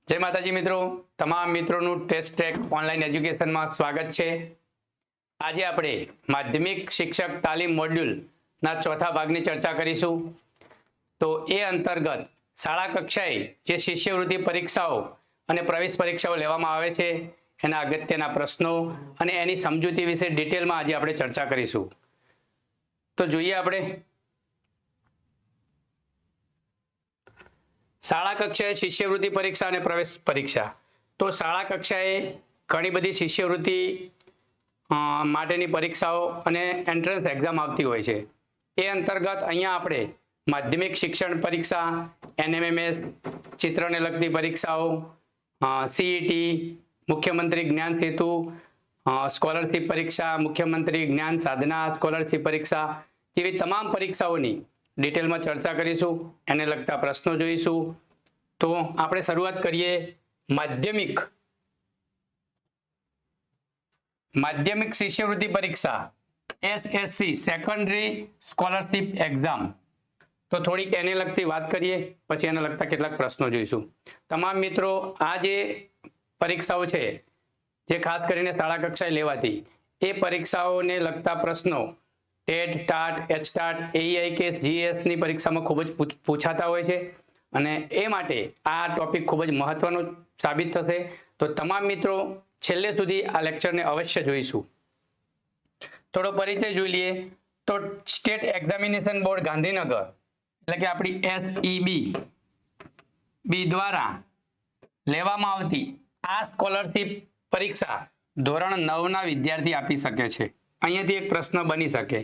जय माताजी मित्रों, तमाम मित्रों टेस्ट ट्रेक ऑनलाइन एज्युकेशन में स्वागत है। आज आपणे माध्यमिक शिक्षक तालीम मॉड्यूल ना चौथा भागनी चर्चा करीशुं। तो ए अंतर्गत शाळा कक्षाए जे शिष्यवृत्ति परीक्षाओं अने प्रवेश परीक्षाओं लेवामां आवे छे एना अगत्यना प्रश्नों अने एनी समजूती विषे डिटेल में आज आपणे चर्चा करीशुं। तो जोईए आपणे शाळा कक्षाए शिष्यवृत्ति परीक्षा और प्रवेश परीक्षा। तो शाळा कक्षाए घणी बधी शिष्यवृत्ति माटेनी परीक्षाओं अने एंट्रन्स एक्जाम आवती होय छे। ए अंतर्गत अहींया आपणे माध्यमिक शिक्षण परीक्षा, एनएमएमएस, चित्रने लगती परीक्षाओं, सीईटी, मुख्यमंत्री ज्ञान सेतु, स्कॉलरशिप परीक्षा, मुख्यमंत्री ज्ञान साधना स्कॉलरशिप परीक्षा जेवी तमाम परीक्षाओनी डिटेल में चर्चा करीशुं। एने लगता प्रश्नों जोईशुं। तो आपणे शरूआत करीए माध्यमिक शिष्यवृत्ति परीक्षा एसएससी सेकंडरी स्कॉलरशिप एक्जाम। तो थोड़ी एने लगती बात करिए, पछी एने लगता केटलाक प्रश्नों जोईशुं। तमाम मित्रों आ जे परीक्षाओं छे जे खास करीने शाळा कक्षाए लेवाती ए परीक्षाओने लगता प्रश्नों टेट, टाट, एचटाट, एईआईकेएस, जीएस नी परीक्षामां खूब ज पूछाता होय छे अने ए माटे आ टॉपिक खूब ज महत्वनो साबित थशे। तो तमाम मित्रों छेल्ले सुधी आ लेक्चरने अवश्य जोईशुं। थोड़ो परिचय जोई लीए तो स्टेट एक्जामिनेशन बोर्ड गांधीनगर એટલે કે આપણી SEB द्वारा લેવામાં આવતી આ સ્કોલરશિપ પરીક્ષા ધોરણ 9 ના વિદ્યાર્થી આપી શકે છે। અહીંયાથી એક પ્રશ્ન બની શકે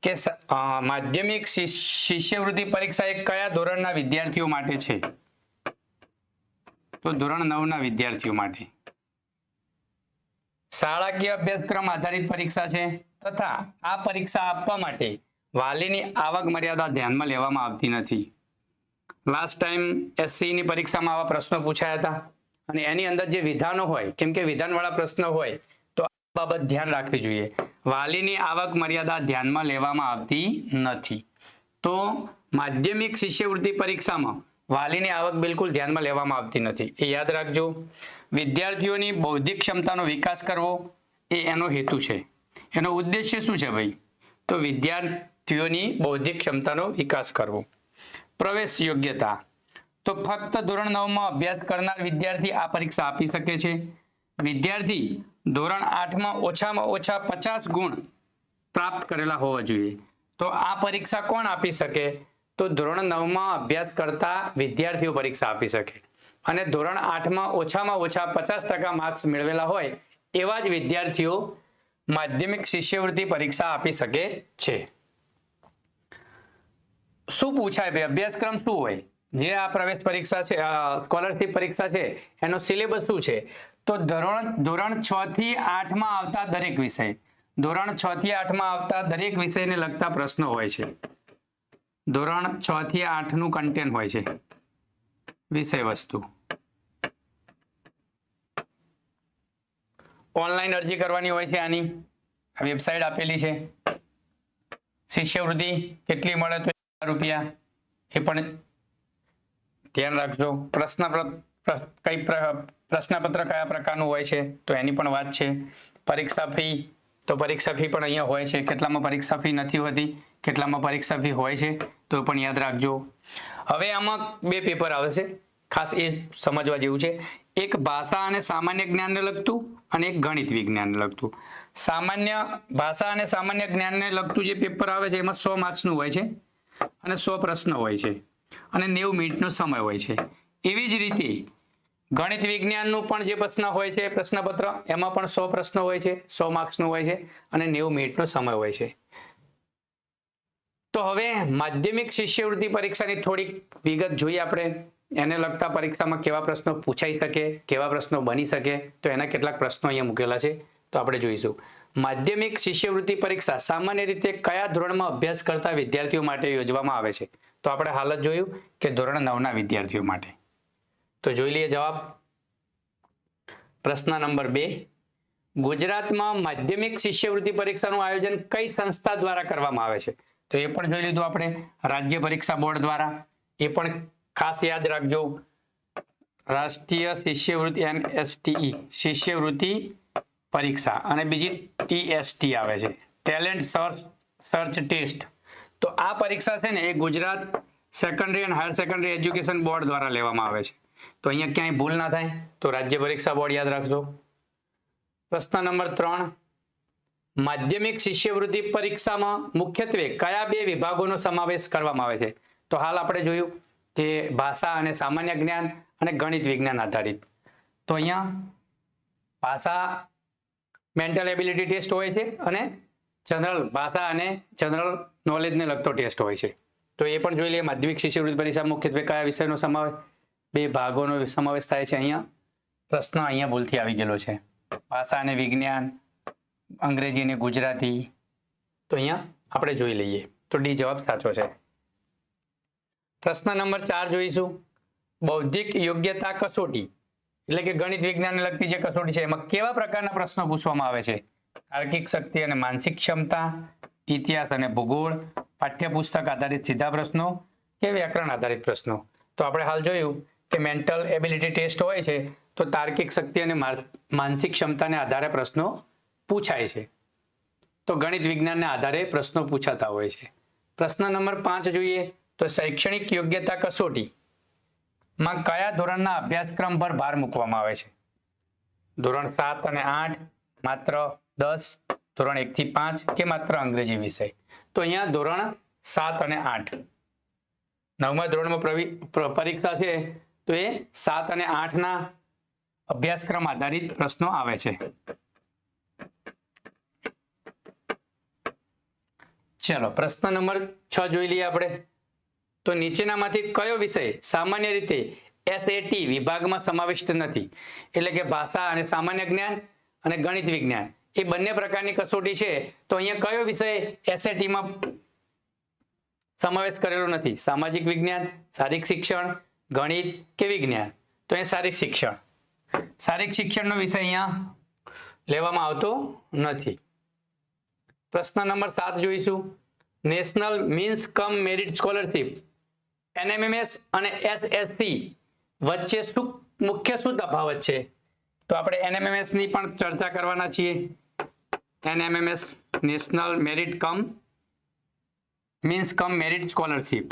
કે માધ્યમિક શિષ્યવૃત્તિ પરીક્ષા એ કયા ધોરણના વિદ્યાર્થીઓ માટે છે? તો ધોરણ 9 ના વિદ્યાર્થીઓ માટે શાળાકીય અભ્યાસક્રમ આધારિત પરીક્ષા છે તથા આ પરીક્ષા આપવા માટે વાલીની આવક મર્યાદા ધ્યાનમાં લેવામાં આવતી નથી। લાસ્ટ ટાઈમ એસસી ની પરીક્ષામાં આવા પ્રશ્નો પૂછાયા હતા અને એની અંદર જે વિધાનો હોય, કેમ કે વિધાનવાળા પ્રશ્નો હોય તો આ બાબત ધ્યાન રાખવી જોઈએ। વાલીની આવક મર્યાદા ધ્યાનમાં લેવામાં આવતી નથી। તો માધ્યમિક શિષ્યવૃત્તિ પરીક્ષામાં વાલીની આવક બિલકુલ ધ્યાનમાં લેવામાં આવતી નથી, એ યાદ રાખજો। વિદ્યાર્થીઓની બૌદ્ધિક ક્ષમતાનો વિકાસ કરવો એ એનો હેતુ છે। એનો ઉદ્દેશ્ય શું છે ભાઈ? તો વિદ્યાર્થીઓની બૌદ્ધિક ક્ષમતાનો વિકાસ કરવો। પ્રવેશ યોગ્યતા તો ફક્ત ધોરણ 9 માં અભ્યાસ કરનાર વિદ્યાર્થી આ પરીક્ષા આપી શકે છે। વિદ્યાર્થી ધોરણ 8 માં ઓછામાં ઓછા 50 ગુણ પ્રાપ્ત કરેલા હોવા જોઈએ। તો આ પરીક્ષા કોણ આપી શકે? તો ધોરણ 9 માં અભ્યાસ કરતા વિદ્યાર્થીઓ પરીક્ષા આપી શકે અને ધોરણ 8 માં ઓછામાં ઓછા 50% માર્ક્સ મેળવેલા હોય એવા જ વિદ્યાર્થીઓ માધ્યમિક શિષ્યવૃત્તિ પરીક્ષા આપી શકે છે। શું પૂછાય ભાઈ? અભ્યાસક્રમ શું હોય? જે આ પ્રવેશ પરીક્ષા છે, સ્કોલરશિપ પરીક્ષા છે, એનો સિલેબસ શું છે? તો ધોરણ 6 થી 8 માં આવતા દરેક વિષય, ધોરણ 6 થી 8 માં આવતા દરેક વિષયને લગતા પ્રશ્નો હોય છે। ધોરણ 6 થી 8 નું કન્ટેન્ટ હોય છે, વિષય વસ્તુ। ઓનલાઈન અરજી કરવાની હોય છે। આની વેબસાઇટ આપેલી છે। શિષ્યવૃત્તિ કેટલી મળે? તો ₹1000 એ પણ ધ્યાન રાખજો। પ્રશ્નપત્ર કયા પ્રકારનું હોય છે તો એની પણ વાત છે। પરીક્ષા ફી, તો પરીક્ષા ફી પણ અહીંયા હોય છે। કેટલામાં પરીક્ષા ફી નથી હોતી, કેટલામાં પરીક્ષા ફી હોય છે તો પણ યાદ રાખજો। હવે આમાં બે પેપર આવે છે, ખાસ એ સમજવા જેવું છે। એક ભાષા અને સામાન્ય જ્ઞાનને લગતું અને એક ગણિત વિજ્ઞાનને લગતું। સામાન્ય ભાષા અને સામાન્ય જ્ઞાનને લગતું જે પેપર આવે છે એમાં 100 માર્ક્સનું હોય છે અને 100 પ્રશ્નો હોય છે અને 90 મિનિટનો સમય હોય છે। એવી જ રીતે ગણિત વિજ્ઞાનનું પણ જે પ્રશ્ન હોય છે પ્રશ્નપત્ર એમાં પણ 100 પ્રશ્નો હોય છે, 100 માર્ક્સનું હોય છે અને 90 મિનિટનો સમય હોય છે। તો હવે માધ્યમિક શિષ્યવૃત્તિ પરીક્ષાની થોડીક વિગત જોઈએ આપણે। એને લગતા પરીક્ષામાં કેવા પ્રશ્નો પૂછાઈ શકે, કેવા પ્રશ્નો બની શકે, તો એના કેટલાક પ્રશ્નો અહીંયા મૂકેલા છે તો આપણે જોઈશું। માધ્યમિક શિષ્યવૃત્તિ પરીક્ષા સામાન્ય રીતે કયા ધોરણમાં અભ્યાસ કરતા વિદ્યાર્થીઓ માટે યોજવામાં આવે છે? તો આપણે હાલ જ જોયું કે ધોરણ 9 ના વિદ્યાર્થીઓ માટે। તો જોઈ લઈએ જવાબ। પ્રશ્ન નંબર 2, ગુજરાતમાં માધ્યમિક શિષ્યવૃત્તિ પરીક્ષાનું આયોજન કઈ સંસ્થા દ્વારા કરવામાં આવે છે? તો એ પણ જોઈ લીધું આપણે, રાજ્ય પરીક્ષા બોર્ડ દ્વારા। એ પણ ખાસ યાદ રાખજો, રાષ્ટ્રીય શિષ્યવૃત્તિ NSTE શિષ્યવૃત્તિ પરીક્ષા અને બીજી TST આવે છે ટેલેન્ટ સર્ચ ટેસ્ટ. તો આ પરીક્ષા છે ને એ Gujarat secondary and higher secondary education board દ્વારા લેવામાં આવે છે. તો અહીંયા ક્યાંય ભૂલ ના થાય તો રાજ્ય પરીક્ષા બોર્ડ યાદ રાખજો. પ્રશ્ન નંબર 3, માધ્યમિક શિષ્યવૃત્તિ પરીક્ષામાં મુખ્યત્વે કયા 2 વિભાગોનો સમાવેશ કરવામાં આવે છે? તો હાલ આપણે જોયું કે ભાષા અને સામાન્ય જ્ઞાન અને ગણિત વિજ્ઞાન આધારિત. તો અહીંયા ભાષા મેન્ટલ એબિલિટી ટેસ્ટ હોય છે અને જનરલ ભાષા અને જનરલ નોલેજને લગતો ટેસ્ટ હોય છે. તો એ પણ જોઈ લઈએ. માધ્યમિક શિષ્યવૃત્તિ પરીક્ષા મુખ્યત્વે કયા વિષયનો સમાવેશ? 2 ભાગોનો સમાવેશ થાય છે. અહીંયા પ્રશ્ન અહીંયા ભૂલથી આવી ગયેલો છે. ભાષા અને વિજ્ઞાન, અંગ્રેજી અને ગુજરાતી. તો અહીંયા આપણે જોઈ લઈએ. તો ડી જવાબ સાચો છે. પ્રશ્ન નંબર 4 જોઈશું. બૌદ્ધિક યોગ્યતા કસોટી એટલે કે ગણિત વિજ્ઞાનને લગતી જે કસોટી છે એમાં કેવા પ્રકારના પ્રશ્નો પૂછવામાં આવે છે? તાર્કિક શક્તિ અને માનસિક ક્ષમતા, ઇતિહાસ અને ભૂગોળ, પાઠ્યપુસ્તક આધારિત સીધા પ્રશ્નો કે વ્યાકરણ આધારિત પ્રશ્નો? તો આપણે હાલ જોયું કે મેન્ટલ એબિલિટી ટેસ્ટ હોય છે તો તાર્કિક શક્તિ અને માનસિક ક્ષમતાને આધારે પ્રશ્નો પૂછાય છે. તો ગણિત વિજ્ઞાનને આધારે પ્રશ્નો પૂછાતા હોય છે. પ્રશ્ન નંબર 5 જોઈએ તો શૈક્ષણિક યોગ્યતા કસોટી માં કયા ધોરણના અભ્યાસક્રમ પર ભાર મૂકવામાં આવે છે? ધોરણ 7 અને 8, માત્ર 10, ધોરણ 1 થી 5 કે માત્ર અંગ્રેજી વિષય? તો અહીંયા ધોરણ 7 અને 8 9મા ધોરણમાં પરીક્ષા છે તો એ 7 અને 8 ના અભ્યાસક્રમ આધારિત પ્રશ્નો આવે છે. ચલો પ્રશ્ન નંબર 6 જોઈ લઈએ આપણે. તો નીચેનામાંથી કયો વિષય સામાન્ય રીતે SAT વિભાગમાં સમાવિષ્ટ નથી? એટલે કે ભાષા અને સામાન્ય જ્ઞાન અને ગણિત વિજ્ઞાન એ બંને પ્રકારની કસોટી છે તો અહીંયા કયો વિષય SAT માં સમાવેશ કરેલો નથી? સામાજિક વિજ્ઞાન, શારીરિક શિક્ષણ, ગણિત કે વિજ્ઞાન? તો અહીંયા શારીરિક શિક્ષણ. શારીરિક શિક્ષણનો વિષય અહીંયા લેવામાં આવતો નથી. પ્રશ્ન નંબર 7 જોઈશું. નેશનલ મીન્સ કમ મેરિટ સ્કોલરશિપ NMMS અને SSC વચ્ચે મુખ્ય શું તફાવત છે? તો આપણે NMMS ની પણ ચર્ચા કરવાના છીએ. NMMS નેશનલ મેરિટ કમ મીન્સ કમ મેરિટ સ્કોલરશિપ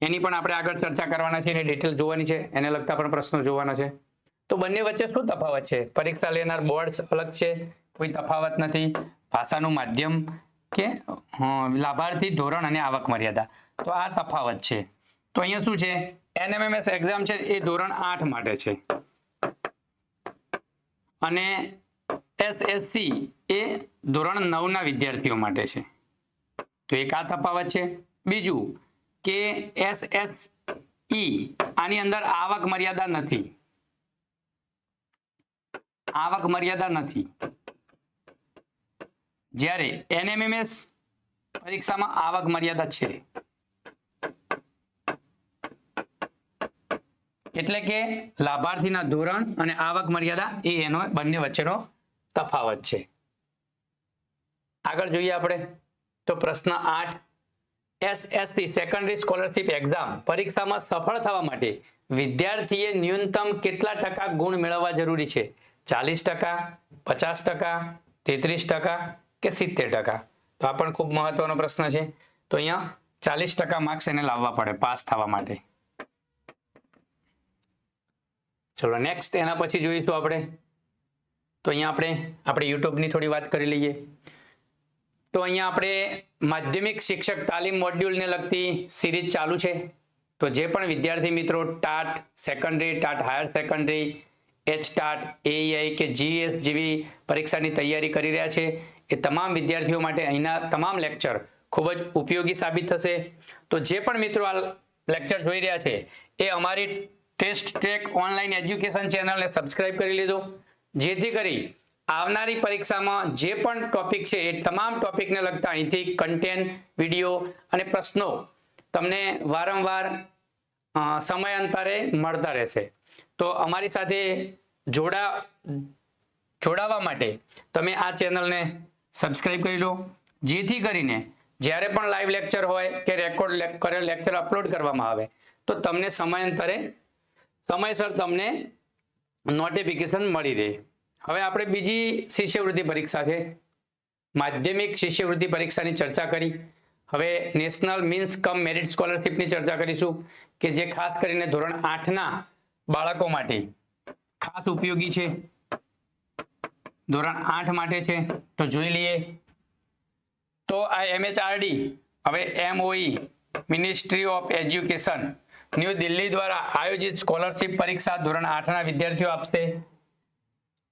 એની પણ આપણે આગળ ચર્ચા કરવાના છે. એની ડિટેલ જોવાની છે, એને લગતા પણ પ્રશ્નો જોવાના છે. તો બંને વચ્ચે શું તફાવત છે? પરીક્ષા લેનાર બોર્ડ્સ અલગ છે, કોઈ તફાવત નથી. ભાષાનું માધ્યમ કે લાભાર્થી ધોરણ અને આવક મર્યાદા, તો આ તફાવત છે. તો અહીંયા શું છે? NMMS એક્ઝામ છે એ ધોરણ 8 માટે છે અને SSC એ ધોરણ 9 ના વિદ્યાર્થીઓ માટે છે. તો એક આ તફાવત છે. બીજું કે SSE આની અંદર આવક મર્યાદા નથી. આવક મર્યાદા નથી, જ્યારે NMMS પરીક્ષામાં આવક મર્યાદા છે. એટલે કે લાભાર્થીના ધોરણ અને આવક મર્યાદા એ એનો બંને વચ્ચેનો તફાવત છે. આગળ જોઈએ આપણે તો પ્રશ્ન 8, SSC સેકન્ડરી સ્કોલરશિપ એક્ઝામ પરીક્ષામાં સફળ થવા માટે વિદ્યાર્થીએ ન્યૂનતમ કેટલા ટકા ગુણ મેળવવા જરૂરી છે? 40%, 50%, 33% કે 70%? તો આ પણ ખૂબ મહત્વનો પ્રશ્ન છે. તો અહીંયા 40% માર્ક્સ એને લાવવા પડે પાસ થવા માટે. ચલો નેક્સ્ટ એના પછી જોઈશું આપણે. તો અહીંયા આપણે યુટ્યુબની થોડી વાત કરી લઈએ. તો અહીંયા આપણે માધ્યમિક શિક્ષક તાલીમ મોડ્યુલને લગતી સિરીઝ ચાલુ છે. તો જે પણ વિદ્યાર્થી મિત્રો TAT secondary, TAT higher secondary, HTAT, AEI કે GS જેવી પરીક્ષાની તૈયારી કરી રહ્યા છે એ તમામ વિદ્યાર્થીઓ માટે અહીંના તમામ લેક્ચર ખૂબ જ ઉપયોગી સાબિત થશે. તો જે પણ મિત્રો આ લેક્ચર જોઈ રહ્યા છે એ અમારી ટેસ્ટ ટ્રેક ઓનલાઈન એજ્યુકેશન ચેનલને સબસ્ક્રાઇબ કરી લીધો, જેથી કરી આવનારી પરીક્ષામાં જે પણ ટોપિક છે એ તમામ ટોપિકને લગતા અહીંથી કન્ટેન્ટ, વિડીયો અને પ્રશ્નો તમને વારંવાર સમયાંતરે મળતા રહેશે. તો અમારી સાથે જોડાવા માટે તમે આ ચેનલને સબસ્ક્રાઇબ કરી લો, જેથી કરીને જ્યારે પણ લાઈવ લેક્ચર હોય કે રેકોર્ડ કરેલ લેક્ચર અપલોડ કરવામાં આવે તો તમને સમયાંતરે સમયસર તમને નોટિફિકેશન મળી રહે. હવે આપણે બીજી શિષ્યવૃત્તિ પરીક્ષા છે, માધ્યમિક શિષ્યવૃત્તિ પરીક્ષાની ચર્ચા કરી. હવે નેશનલ મીન્સ કમ મેરિટ સ્કોલરશિપની ચર્ચા કરીશું કે જે ખાસ કરીને ધોરણ 8ના બાળકો માટે ખાસ ઉપયોગી છે, ધોરણ 8 માટે છે. તો જોઈ લઈએ. તો આ MHRD હવે MOE ministry of education new Delhi દ્વારા આયોજિત સ્કોલરશિપ પરીક્ષા ધોરણ 8ના વિદ્યાર્થીઓ આપશે.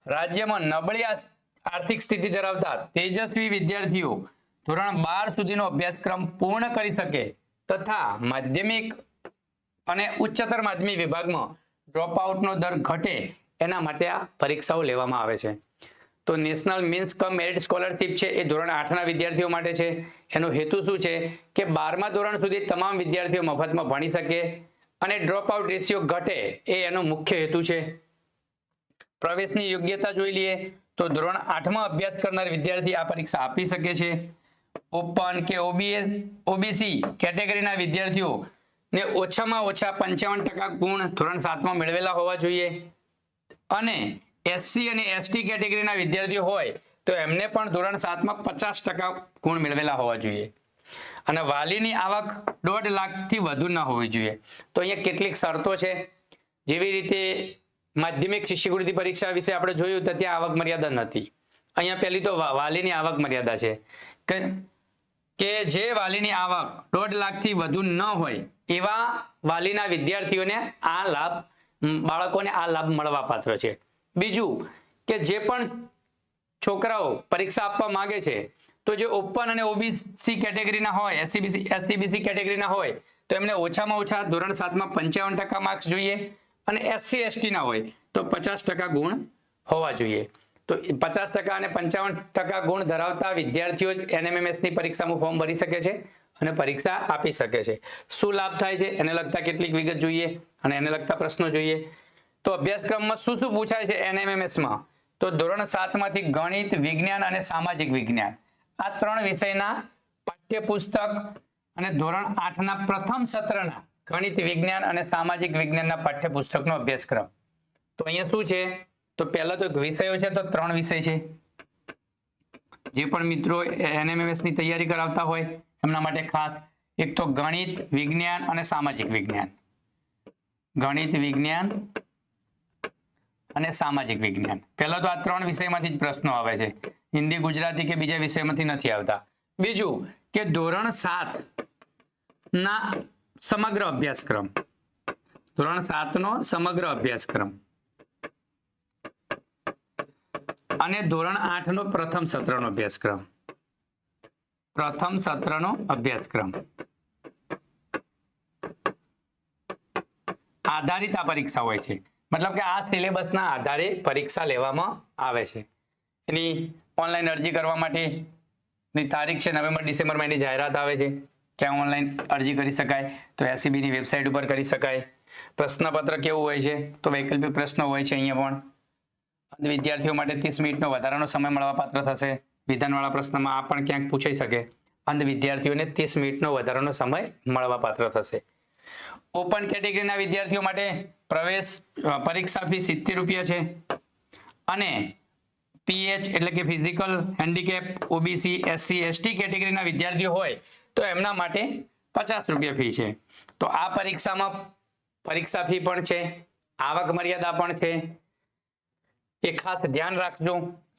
રાજ્યમાં નબળી આર્થિક સ્થિતિ ધરાવતા તેજસ્વી વિદ્યાર્થીઓ ધોરણ 12 સુધીનો અભ્યાસક્રમ પૂર્ણ કરી શકે તથા માધ્યમિક અને ઉચ્ચતર માધ્યમિક વિભાગમાં ડ્રોપ આઉટનો દર ઘટે એના માટે આ પરીક્ષાઓ લેવામાં આવે છે. તો નેશનલ મીન્સ કમ મેરિટ સ્કોલરશિપ છે એ ધોરણ 8ના વિદ્યાર્થીઓ માટે છે. એનો હેતુ શું છે કે 12મા ધોરણ સુધી તમામ વિદ્યાર્થીઓ મફતમાં ભણી શકે અને ડ્રોપ આઉટ રેશિયો ઘટે એ એનો મુખ્ય હેતુ છે. પ્રવેશની યોગ્યતા જોઈ લઈએ તો ધોરણ 8માં અભ્યાસ કરનાર વિદ્યાર્થી આ પરીક્ષા આપી શકે છે. ઓપન કે ઓબીસી કેટેગરીના વિદ્યાર્થીઓ ને ઓછામાં ઓછા 55% ગુણ ધોરણ 7માં મેળવેલા હોવા જોઈએ અને એસસી અને એસટી કેટેગરીના વિદ્યાર્થીઓ હોય તો એમને પણ ધોરણ 7માં 50% ગુણ મેળવેલા હોવા જોઈએ અને વાલીની આવક 1.5 લાખથી વધુ ન હોવી જોઈએ. તો અહીંયા કેટલીક શરતો છે, જેવી રીતે માધ્યમિક શિષ્યવૃત્તિ પરીક્ષા વિશે આપણે જોયું તો ત્યાં આવક મર્યાદા નથી. અહીંયા પહેલી તો વાલીની આવક મર્યાદા છે કે જે વાલીની આવક 1.5 લાખથી વધુ ન હોય એવા વાલીના વિદ્યાર્થીઓને આ લાભ, બાળકોને આ લાભ મળવા પાત્ર છે. બીજું કે જે પણ છોકરાઓ પરીક્ષા આપવા માંગે છે તો જે ઓપન અને ઓબીસી કેટેગરીના હોય, એસસીબીસી કેટેગરીના હોય તો એમને ઓછામાં ઓછા ધોરણ 7માં 55% માર્ક્સ જોઈએ અને એસસી એસટી ના હોય તો 50% ગુણ હોવા જોઈએ. તો 50% અને 55% ગુણ ધરાવતા વિદ્યાર્થીઓ NMMS ની પરીક્ષામાં ફોર્મ ભરી શકે છે અને પરીક્ષા આપી શકે છે. શું લાભ થાય છે એને લગતા કેટલીક વિગત જોઈએ અને એને લગતા પ્રશ્નો જોઈએ. તો અભ્યાસક્રમમાં શું શું પૂછાય છે NMMSમાં? તો ધોરણ 7માંથી ગણિત, વિજ્ઞાન અને સામાજિક વિજ્ઞાન આ 3 વિષયના પાઠ્યપુસ્તક અને ધોરણ 8ના પ્રથમ સત્રના ગણિત, વિજ્ઞાન અને સામાજિક વિજ્ઞાનના પાઠ્યપુસ્તકનો અભ્યાસક્રમ. તો અહીંયા શું છે તો પહેલા તો વિષયો છે તો 3 વિષય છે. જે પણ મિત્રો NMMS ની તૈયારી કરાવતા હોય એમના માટે ખાસ, એક તો ગણિત, વિજ્ઞાન અને સામાજિક વિજ્ઞાન. ગણિત, વિજ્ઞાન અને સામાજિક વિજ્ઞાન. પહેલા તો આ 3 વિષયમાંથી જ પ્રશ્નો આવે છે, હિન્દી, ગુજરાતી કે બીજા વિષયમાંથી નથી આવતા. બીજું કે ધોરણ 7ના સમગ્ર અભ્યાસક્રમ, ધોરણ 7નો સમગ્ર અભ્યાસક્રમ અને ધોરણ 8નો પ્રથમ સત્રનો અભ્યાસક્રમ. પ્રથમ સત્રનો અભ્યાસક્રમ આધારિત આ પરીક્ષા હોય છે. મતલબ કે આ સિલેબસના આધારે પરીક્ષા લેવામાં આવે છે. એની ઓનલાઈન અરજી કરવા માટેની તારીખ છે નવેમ્બર ડિસેમ્બરમાં એની જાહેરાત આવે છે. ક્યાં ઓનલાઈન અરજી કરી શકાય તો SEBની વેબસાઇટ ઉપર કરી શકાય. પ્રશ્નપત્ર કેવું હોય છે તો વૈકલ્પિક પ્રશ્નો હોય છે. અહીંયા પણ અંધ વિદ્યાર્થીઓ માટે 30 મિનિટનો વધારાનો સમય મળવા પાત્ર થશે. વિધાનવાળા પ્રશ્નમાં આ પણ ક્યાંક પૂછાઈ શકે. અંધ વિદ્યાર્થીઓને 30 મિનિટનો વધારાનો સમય મળવા પાત્ર થશે. ઓપન કેટેગરીના વિદ્યાર્થીઓ માટે પ્રવેશ પરીક્ષા ફી 70 રૂપિયા છે અને PH એટલે કે physical handicap, OBC, SC, ST કેટેગરીના વિદ્યાર્થીઓ હોય તો એમના માટે 50 રૂપિયા ફી છે. તો આ પરીક્ષામાં પરીક્ષા ફી પણ છે, આવક મર્યાદા પણ છે, એ ખાસ ધ્યાન રાખજો.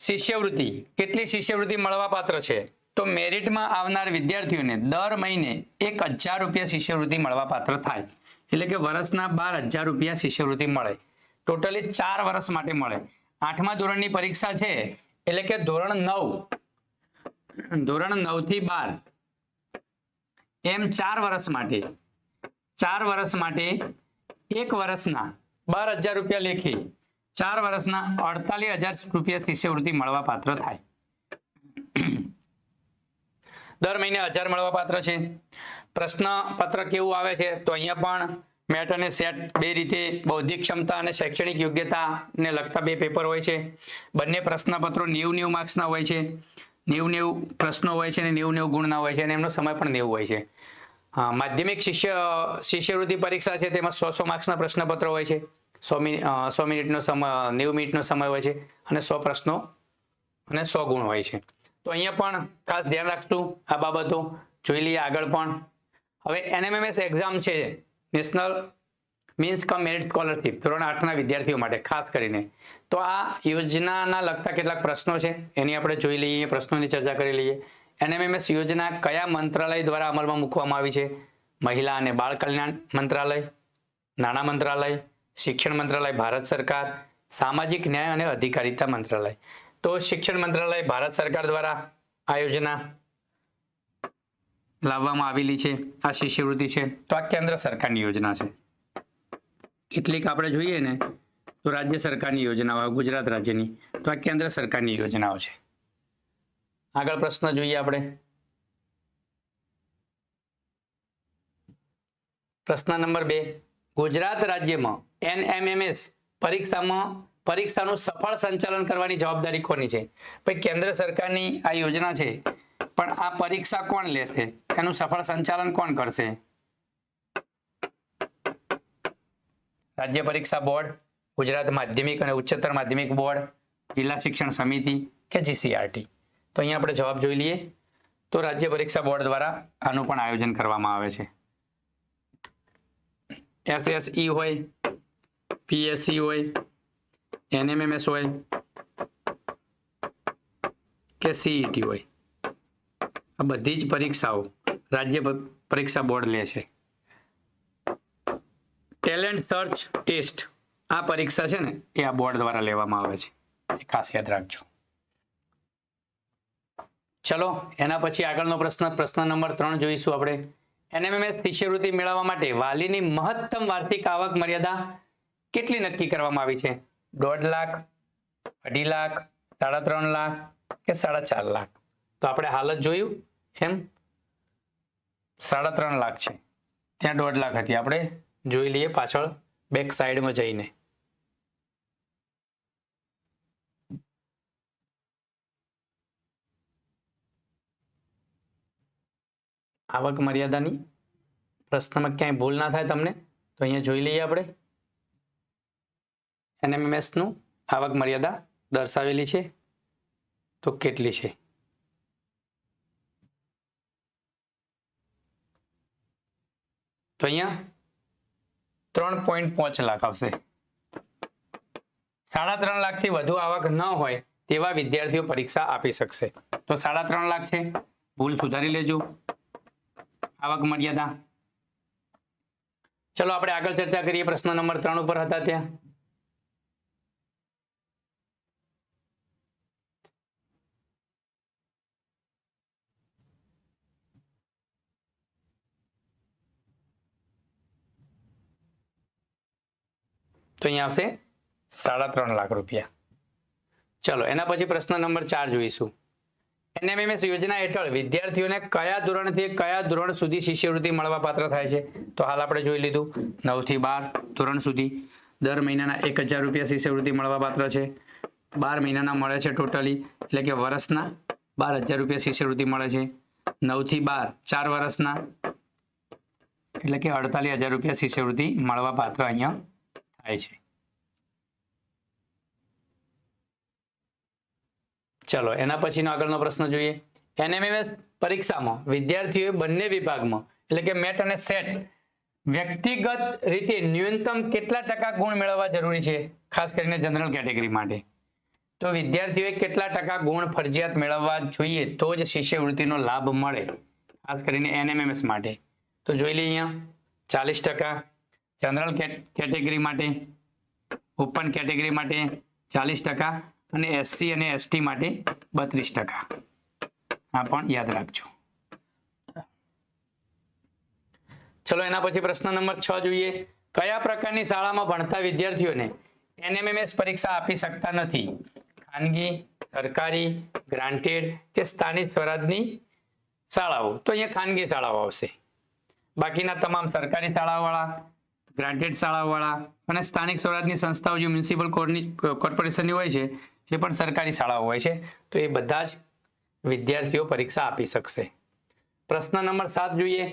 શિષ્યવૃત્તિ, કેટલી શિષ્યવૃત્તિ મળવા પાત્ર છે તો મેરિટમાં આવનાર વિદ્યાર્થીઓને દર મહિને 1000 રૂપિયા શિષ્યવૃત્તિ મળવા પાત્ર થાય. એટલે કે વર્ષના 12000 રૂપિયા શિષ્યવૃત્તિ મળે. ટોટલી 4 વર્ષ માટે મળે. 8મા ધોરણની પરીક્ષા છે એટલે કે ધોરણ 9 થી 12 એમ 4 વર્ષ માટે 1 વર્ષના 12000 રૂપિયા લેખે 4 વર્ષના 48000 રૂપિયા શિષ્યવૃત્તિ મળવા પાત્ર થાય. દર મહિને 1000 મળવા પાત્ર છે. પ્રશ્નપત્ર કેવું આવે છે તો અહીંયા પણ મેટ અને સેટ બે રીતે, બૌદ્ધિક ક્ષમતા અને શૈક્ષણિક યોગ્યતા ને લગતા 2 પેપર હોય છે. બંને પ્રશ્નપત્રો 90 માર્ક્સના હોય છે. 90 પ્રશ્નો હોય છે અને 90 ગુણના હોય છે અને એમનો સમય પણ 90 હોય છે. માધ્યમિક શિષ્યવૃત્તિ પરીક્ષા છે તેમાં 100 માર્ક્સના પ્રશ્નપત્રો હોય છે. 100 મિનિટનો સમય 90 મિનિટનો સમય હોય છે અને 100 પ્રશ્નો અને 100 ગુણ હોય છે. તો અહીંયા પણ ખાસ ધ્યાન રાખશું આ બાબતો. જોઈ લઈએ આગળ પણ. હવે NMMS એક્ઝામ છે નેશનલ મીન્સ કમ મેરિટ સ્કોલરશિપ ધોરણ 8ના વિદ્યાર્થીઓ માટે ખાસ કરીને. તો આ યોજનાના લગતા કેટલાક પ્રશ્નો છે એની આપણે જોઈ લઈએ, પ્રશ્નોની ચર્ચા કરી લઈએ. NMMS યોજના કયા મંત્રાલય દ્વારા અમલમાં મૂકવામાં આવી છે? મહિલા અને બાળ કલ્યાણ મંત્રાલય, નાણાં મંત્રાલય, શિક્ષણ મંત્રાલય ભારત સરકાર, સામાજિક ન્યાય અને અધિકારિતા મંત્રાલય. તો શિક્ષણ મંત્રાલય ભારત સરકાર દ્વારા આ યોજના લાવવામાં આવેલી છે. આ શિષ્યવૃત્તિ છે તો આ કેન્દ્ર સરકારની યોજના છે. કેટલીક આપણે જોઈએ ને તો રાજ્ય સરકારની યોજનાઓ, ગુજરાત રાજ્યની, તો આ કેન્દ્ર સરકારની યોજનાઓ છે. આગળ પ્રશ્ન જોઈએ આપણે. પ્રશ્ન નંબર 2, ગુજરાત રાજ્યમાં NMMS પરીક્ષાનું સફળ સંચાલન કરવાની જવાબદારી કોની છે? ભાઈ કેન્દ્ર સરકારની આ યોજના છે પણ આ પરીક્ષા કોણ લેશે? એનું સફળ સંચાલન કોણ કરશે? રાજ્ય પરીક્ષા બોર્ડ, ગુજરાત માધ્યમિક અને ઉચ્ચતર માધ્યમિક બોર્ડ, જિલ્લા શિક્ષણ સમિતિ કે GCRT? તો અહીંયા આપણે જવાબ જોઈ લઈએ. તો રાજ્ય પરીક્ષા બોર્ડ દ્વારા આનું પણ આયોજન કરવામાં આવે છે. SSE હોય, PSC હોય, NMMS હોય કે CET હોય, આ બધી જ પરીક્ષાઓ રાજ્ય પરીક્ષા બોર્ડ લે છે. ટેલેન્ટ સર્ચ ટેસ્ટ આ પરીક્ષા છે ને એ આ બોર્ડ દ્વારા લેવામાં આવે છે, એ ખાસ યાદ રાખજો. ચલો એના પછી આગળનો પ્રશ્ન નંબર 3 જોઈશું આપણે. NMMS શિષ્યવૃત્તિ મેળવવા માટે વાલીની મહત્તમ વાર્ષિક આવક મર્યાદા કેટલી નક્કી કરવામાં આવી છે? 1.5 લાખ, 2.5 લાખ, 3.5 લાખ કે 4.5 લાખ? તો આપણે હાલ જ જોયું એમ 3.5 લાખ છે, ત્યાં 1.5 લાખ હતી. આપણે જોઈ લઈએ પાછળ બેક સાઈડમાં જઈને. આવક મર્યાદાની પ્રશ્નમાં ક્યાંય ભૂલ ના થાય તમને તો અહીંયા જોઈ લઈએ આપણે. NMMS નું આવક મર્યાદા દર્શાવેલી છે તો કેટલી છે? તો અહીંયા 3.5 લાખ આવશે. 3.5 લાખથી વધુ આવક ન હોય તેવા વિદ્યાર્થીઓ પરીક્ષા આપી શકશે. તો 3.5 લાખ છે, ભૂલ સુધારી લેજો આવક મર્યાદા. ચલો આપણે આગળ ચર્ચા કરીએ. પ્રશ્ન નંબર 3 ઉપર હતા ત્યાં. તો અહીંયા આવશે 3.5 લાખ રૂપિયા. ચલો એના પછી પ્રશ્ન નંબર 4 જોઈશું. NMMS યોજના હેઠળ વિદ્યાર્થીઓને કયા ધોરણથી કયા ધોરણ સુધી શિષ્યવૃત્તિ મળવા પાત્ર થાય છે? તો હાલ આપણે જોઈ લીધું 9 થી 12 ધોરણ સુધી દર મહિનાના 1000 રૂપિયા શિષ્યવૃત્તિ મળવા પાત્ર છે. 12 મહિનાના મળે છે ટોટલી, એટલે કે વર્ષના 12,000 રૂપિયા શિષ્યવૃત્તિ મળે છે. 9 થી 12 4 વર્ષના એટલે કે 48,000 રૂપિયા શિષ્યવૃત્તિ મળવા પાત્ર અહીંયા થાય છે. ચલો એના પછીનો આગળનો પ્રશ્ન જોઈએ. NMMS પરીક્ષામાં વિદ્યાર્થીઓએ બંને વિભાગમાં એટલે કે મેટ અને સેટ વ્યક્તિગત રીતે ન્યૂનતમ કેટલા ટકા ગુણ મેળવવા જરૂરી છે? ખાસ કરીને જનરલ કેટેગરી માટે તો વિદ્યાર્થીઓએ કેટલા ટકા ગુણ ફરજિયાત મેળવવા જોઈએ તો જ શિષ્યવૃત્તિનો લાભ મળે, ખાસ કરીને NMMS માટે? તો જોઈ લઈએ અહીંયા 40%, જનરલ કેટેગરી માટે, ઓપન કેટેગરી માટે 40% અને SC અને ST માટે 32%. આ પણ યાદ રાખજો. ચલો એના પછી પ્રશ્ન નંબર 6 જોઈએ. કયા પ્રકારની શાળામાં ભણતા વિદ્યાર્થીઓને NMMS પરીક્ષા આપી શકતા નથી? ખાનગી, સરકારી, ગ્રાન્ટેડ કે સ્થાનિક સ્વરાજની શાળાઓ? તો અહીંયા ખાનગી શાળાઓ આવશે. બાકીના તમામ સરકારી શાળાઓવાળા, ગ્રાન્ટેડ શાળાઓવાળા અને સ્થાનિક સ્વરાજની સંસ્થાઓ જે મ્યુનિસિપલ કોર્પોરેશનની હોય છે એ પણ સરકારી શાળાઓ હોય છે. તો એ બધા જ વિદ્યાર્થીઓ પરીક્ષા આપી શકશે. પ્રશ્ન નંબર 7 જોઈએ.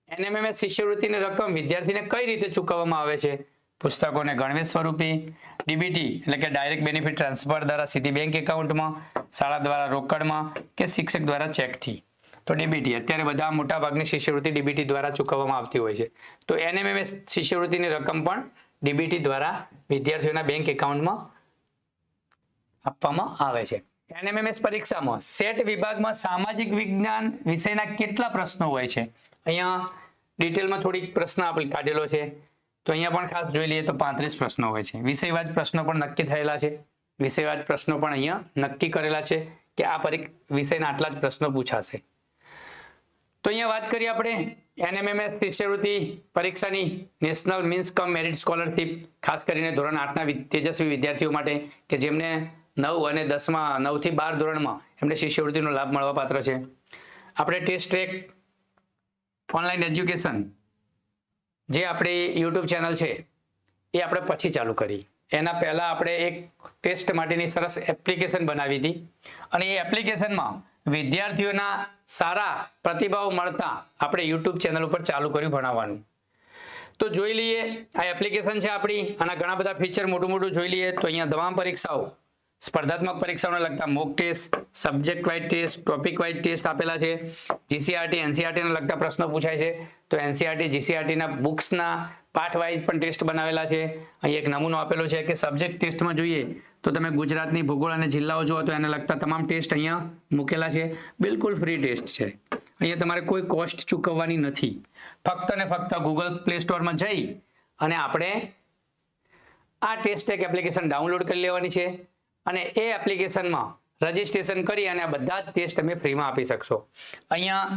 NMMS શિષ્યવૃત્તિની રકમ વિદ્યાર્થીને કઈ રીતે ચૂકવવામાં આવે છે? પુસ્તકોને ગણવેશ સ્વરૂપે, ડીબીટી એટલે કે ડાયરેક્ટ બેનિફિટ ટ્રાન્સફર દ્વારા સીધી બેંક એકાઉન્ટમાં, શાળા દ્વારા રોકડમાં કે શિક્ષક દ્વારા ચેકથી. તો ડીબીટી અત્યારે બધા મોટાભાગની શિષ્યવૃત્તિ ડીબીટી દ્વારા ચૂકવવામાં આવતી હોય છે. તો એનએમએમએસ શિષ્યવૃત્તિની રકમ પણ ડીબીટી દ્વારા વિદ્યાર્થીઓના બેંક એકાઉન્ટમાં આપવામાં આવે છે. એનએમએમએસ પરીક્ષામાં સેટ વિભાગમાં સામાજિક વિજ્ઞાન વિષયના કેટલા પ્રશ્નો હોય છે? અહીંયા ડિટેલમાં થોડીક પ્રશ્ન આપણે કાઢેલો છે. તો અહીંયા પણ ખાસ જોઈ લઈએ તો 35 પ્રશ્નો હોય છે. વિષયવાદ પ્રશ્નો પણ નક્કી થયેલા છે. વિષયવાદ પ્રશ્નો પણ અહીંયા નક્કી કરેલા છે કે આ વિષયના આટલા જ પ્રશ્નો પૂછાશે. તો અહીંયા વાત કરીએ આપણે એનએમએમએસ શિષ્યવૃત્તિ પરીક્ષાની નેશનલ મીન્સ કમ મેરિટ સ્કોલરશિપ, ખાસ કરીને ધોરણ 8ના તેજસ્વી વિદ્યાર્થીઓ માટે કે જેમને 9 અને 10માં 9 થી 12 ધોરણમાં એમને શિષ્યવૃત્તિનો લાભ મળવાપાત્ર છે. આપણે ટેસ્ટ ટ્રેક ઓનલાઈન એજ્યુકેશન જે આપણી યુટ્યુબ ચેનલ છે એ આપણે પછી ચાલુ કરી. એના પહેલા આપણે એક ટેસ્ટ માટેની સરસ એપ્લિકેશન બનાવી હતી અને એ એપ્લિકેશનમાં વિદ્યાર્થીઓના સારા પ્રતિભાવ મળતા આપણે યુટ્યુબ ચેનલ ઉપર ચાલુ કર્યું ભણાવવાનું. તો જોઈ લઈએ આ એપ્લિકેશન છે આપણી, આના ઘણા બધા ફીચર મોટું જોઈ લઈએ. તો અહીંયા તમામ પરીક્ષાઓ, સ્પર્ધાત્મક પરીક્ષાઓને લગતા mock test, subject wise test, topic wise test આપેલા છે. જીસીઆરટી એનસીઆરટીને લગતા પ્રશ્નો પૂછાય છે. તો એનસીઆરટી જીસીઆરટીના બુક્સના પાઠ વાઇઝ પણ ટેસ્ટ બનાવેલા છે. અહીં એક નમૂનો આપેલો છે કે સબ્જેક્ટ ટેસ્ટમાં જોઈએ તો તમે ગુજરાતની ભૂગોળ અને જિલ્લાઓ જુઓ તો એને લગતા તમામ ટેસ્ટ અહીંયા મૂકેલા છે. બિલકુલ ફ્રી ટેસ્ટ છે. અહીંયા તમારે કોઈ કોસ્ટ ચૂકવવાની નથી. ફક્ત ને ફક્ત ગૂગલ પ્લે સ્ટોરમાં જઈ અને આપણે આ ટેસ્ટ એક એપ્લિકેશન ડાઉનલોડ કરી લેવાની છે અને એ એપ્લિકેશનમાં રજીસ્ટ્રેશન કરી અને આ બધા જ ટેસ્ટ તમે ફ્રીમાં આપી શકશો. અહીંયા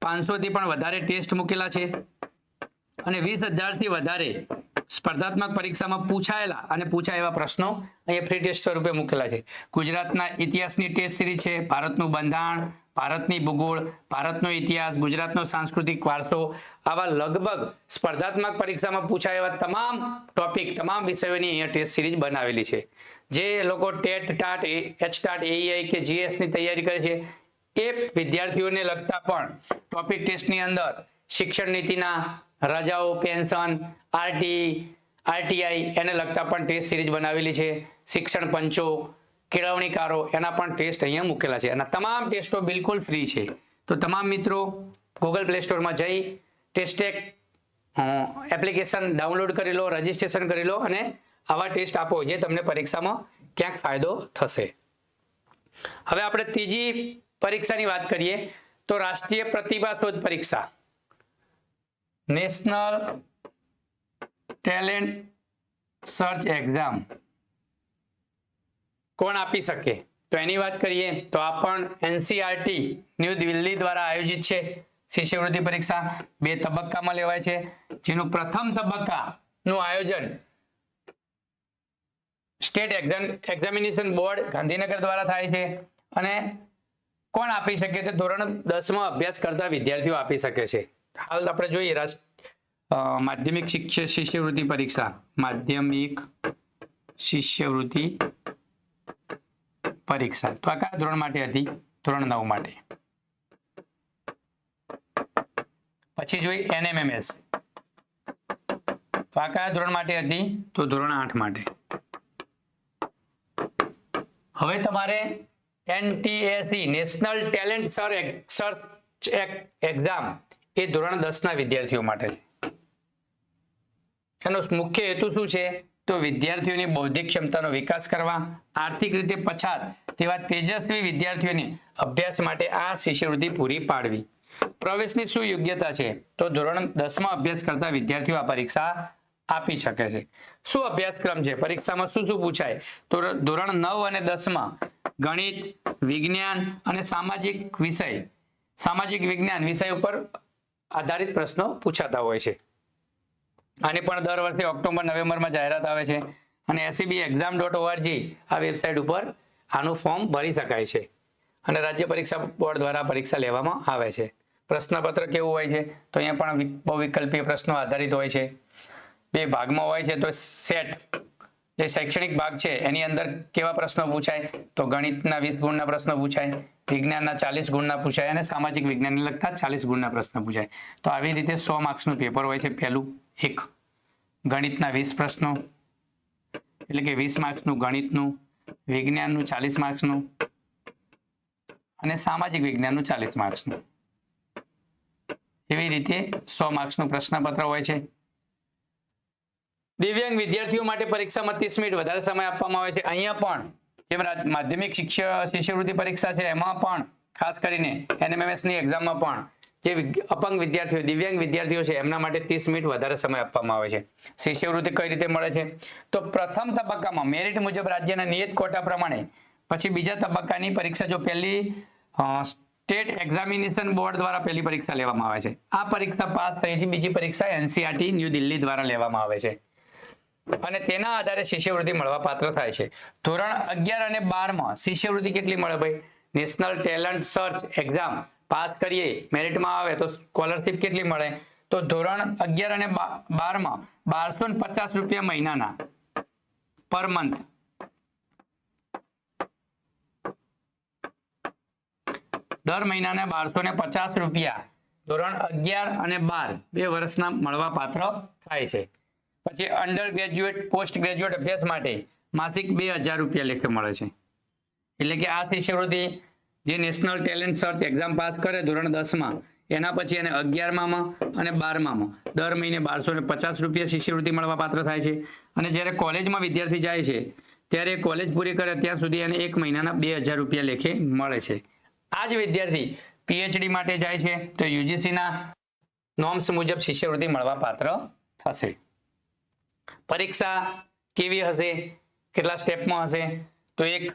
500 થી પણ વધારે ટેસ્ટ મૂકેલા છે અને 20,000 થી વધારે સ્પર્ધાત્મક પરીક્ષામાં પૂછાયેલા અને પૂછાય એવા પ્રશ્નો અહીંયા ફ્રી ટેસ્ટ સ્વરૂપે મૂકેલા છે. ગુજરાતના ઇતિહાસની ટેસ્ટ સિરીઝ છે, ભારતનું બંધારણ, ભારતની ભૂગોળ, ભારતનો ઇતિહાસ, ગુજરાતનો સાંસ્કૃતિક વારસો, આવા લગભગ સ્પર્ધાત્મક પરીક્ષામાં પૂછાય એવા તમામ ટોપિક, તમામ વિષયોની અહીંયા ટેસ્ટ સિરીઝ બનાવેલી છે. જે લોકો ટેટ, ટાટ, એચટાટ, એઈઆઈ કે જીએસની તૈયારી કરે છે એ વિદ્યાર્થીઓને લગતા પણ ટોપિક ટેસ્ટની અંદર શિક્ષણ નીતિના, રજાઓ, પેન્શન, આરટીઆઈ એને લગતા પણ ટેસ્ટ સિરીઝ બનાવેલી છે. શિક્ષણ પંચો, કેળવણીકારો એના પણ ટેસ્ટ અહીંયા મૂકેલા છે અને તમામ ટેસ્ટો બિલકુલ ફ્રી છે. તો તમામ મિત્રો ગૂગલ પ્લે સ્ટોરમાં જઈ ટેસ્ટેક એપ્લિકેશન ડાઉનલોડ કરી લો, રજીસ્ટ્રેશન કરી લો અને આવા ટેસ્ટ આપો જે તમને પરીક્ષામાં ક્યાંક ફાયદો થશે. હવે આપણે ત્રીજી પરીક્ષાની વાત કરીએ તો રાષ્ટ્રીય પ્રતિભા શોધ પરીક્ષા, નેશનલ ટેલેન્ટ સર્ચ એક્ઝામ કોણ આપી શકે? તો એની વાત કરીએ તો આ પણ એનસીઆરટી ન્યૂ દિલ્હી દ્વારા આયોજિત છે. શિષ્યવૃત્તિ પરીક્ષા 2 તબક્કામાં લેવાય છે, જેનું પ્રથમ તબક્કાનું આયોજન સ્ટેટ એક્ઝામિનેશન બોર્ડ ગાંધીનગર દ્વારા થાય છે અને કોણ આપી શકે? તો ધોરણ 10માં અભ્યાસ કરતા વિદ્યાર્થીઓ આપી શકે છે. હાલ આપણે જોઈએ માધ્યમિક શિષ્યવૃત્તિ પરીક્ષા, માધ્યમિક શિષ્યવૃત્તિ પરીક્ષા. તો આ કયા ધોરણ માટે હતી? ધોરણ 9 માટે. પછી જોઈ એનએમએમએસ, તો આ કયા ધોરણ માટે હતી? તો ધોરણ 8 માટે. હવે તમારે એનટીએસી નેશનલ ટેલેન્ટ સર્ચ એક્ઝામ એ ધોરણ 10ના વિદ્યાર્થીઓ માટે છે. એનો મુખ્ય હેતુ શું છે? તો વિદ્યાર્થીઓની બૌદ્ધિક ક્ષમતાનો વિકાસ કરવા, આર્થિક રીતે પછાત તેવા તેજસ્વી વિદ્યાર્થીઓને અભ્યાસ માટે આ શિષ્યવૃત્તિ પૂરી પાડવી. પ્રવેશની શું યોગ્યતા છે? તો ધોરણ 10માં અભ્યાસ કરતા વિદ્યાર્થીઓ આ પરીક્ષા આપી શકે છે. શું અભ્યાસક્રમ છે? પરીક્ષામાં શું પૂછાય? તો ધોરણ 9 અને 10માં ગણિત, વિજ્ઞાન અને સામાજિક વિજ્ઞાન વિષય ઉપર આધારિત પ્રશ્નો પૂછાતા હોય છે. આને પણ દર વર્ષે ઓક્ટોબર નવેમ્બરમાં જાહેરાત આવે છે અને SEBexam.org આ વેબસાઇટ ઉપર આનું ફોર્મ ભરી શકાય છે અને રાજ્ય પરીક્ષા બોર્ડ દ્વારા પરીક્ષા લેવામાં આવે છે. પ્રશ્નપત્ર કેવું હોય છે? તો અહીંયા પણ બહુવિકલ્પીય પ્રશ્નો આધારિત હોય છે. 2 ભાગમાં હોય છે. તો સેટ જે શૈક્ષણિક ભાગ છે એની અંદર કેવા પ્રશ્નો પૂછાય? તો ગણિતના 20 ગુણના પ્રશ્નો પૂછાય, વિજ્ઞાનના 40 ગુણના પૂછાય અને સામાજિક વિજ્ઞાનને લગતા 40 ગુણના પ્રશ્ન પૂછાય. તો આવી રીતે 100 માર્ક્સનું પેપર હોય છે પહેલું એક. ગણિતના 20 પ્રશ્નો, એટલે કે 20 માર્ક્સનું ગણિતનું, વિજ્ઞાનનું 40 માર્ક્સનું અને સામાજિક વિજ્ઞાનનું 40 માર્ક્સનું. એવી રીતે 100 માર્ક્સનું પ્રશ્નપત્ર હોય છે. દિવ્યાંગ વિદ્યાર્થીઓ માટે પરીક્ષામાં 30 મિનિટ વધારે સમય આપવામાં આવે છે. અહીંયા પણ જેમ માધ્યમિક શિષ્યવૃત્તિ પરીક્ષા છે એમાં પણ ખાસ કરીને એનએમએમએસની એક્ઝામમાં પણ જે અપંગ વિદ્યાર્થીઓ, દિવ્યાંગ વિદ્યાર્થીઓ છે એમના માટે 30 મિનિટ વધારે સમય આપવામાં આવે છે. શિષ્યવૃત્તિ કઈ રીતે મળે છે? તો પ્રથમ તબક્કામાં મેરિટ મુજબ રાજ્યના નિયત કોટા પ્રમાણે, પછી બીજા તબક્કાની પરીક્ષા જો પહેલી સ્ટેટ એક્ઝામિનેશન બોર્ડ દ્વારા પહેલી પરીક્ષા લેવામાં આવે છે. આ પરીક્ષા પાસ થઈથી બીજી પરીક્ષા એનસીઆરટી ન્યૂ દિલ્હી દ્વારા લેવામાં આવે છે અને તેના આધારે શિષ્યવૃત્તિ મળવા પાત્ર થાય છે. ધોરણ 11 અને 12માં શિષ્યવૃત્તિ કેટલી મળે ભાઈ? National talent search exam pass કરીએ, મેરિટમાં આવે તો સ્કોલરશિપ કેટલી મળે? તો ધોરણ 11 અને 12માં 1250 રૂપિયા મહિનાના પર મંથ. દર મહિનાના 1250 રૂપિયા ધોરણ 11 અને 12 બે વર્ષના મળવા પાત્ર થાય છે. પછી અંડર ગ્રેજ્યુએટ, પોસ્ટ ગ્રેજ્યુએટ અભ્યાસ માટે માસિક 2000 રૂપિયા લેખે મળે છે. એટલે કે આ શિષ્યવૃત્તિ જે national talent search exam pass કરે ધોરણ 10માં, એના પછી એને 11માં અને 12માં દર મહિને 1250 રૂપિયા શિષ્યવૃત્તિ મળવા પાત્ર થાય છે. અને જ્યારે કોલેજમાં વિદ્યાર્થી જાય છે ત્યારે કોલેજ પૂરી કરે ત્યાં સુધી એને 1 મહિનાના 2000 રૂપિયા લેખે મળે છે. આ જ વિદ્યાર્થી પીએચડી માટે જાય છે તો યુજીસીના નોર્મ્સ મુજબ શિષ્યવૃત્તિ મળવા પાત્ર થશે. પરીક્ષા કેવી હશે? કેટલા સ્ટેપમાં હશે? તો એક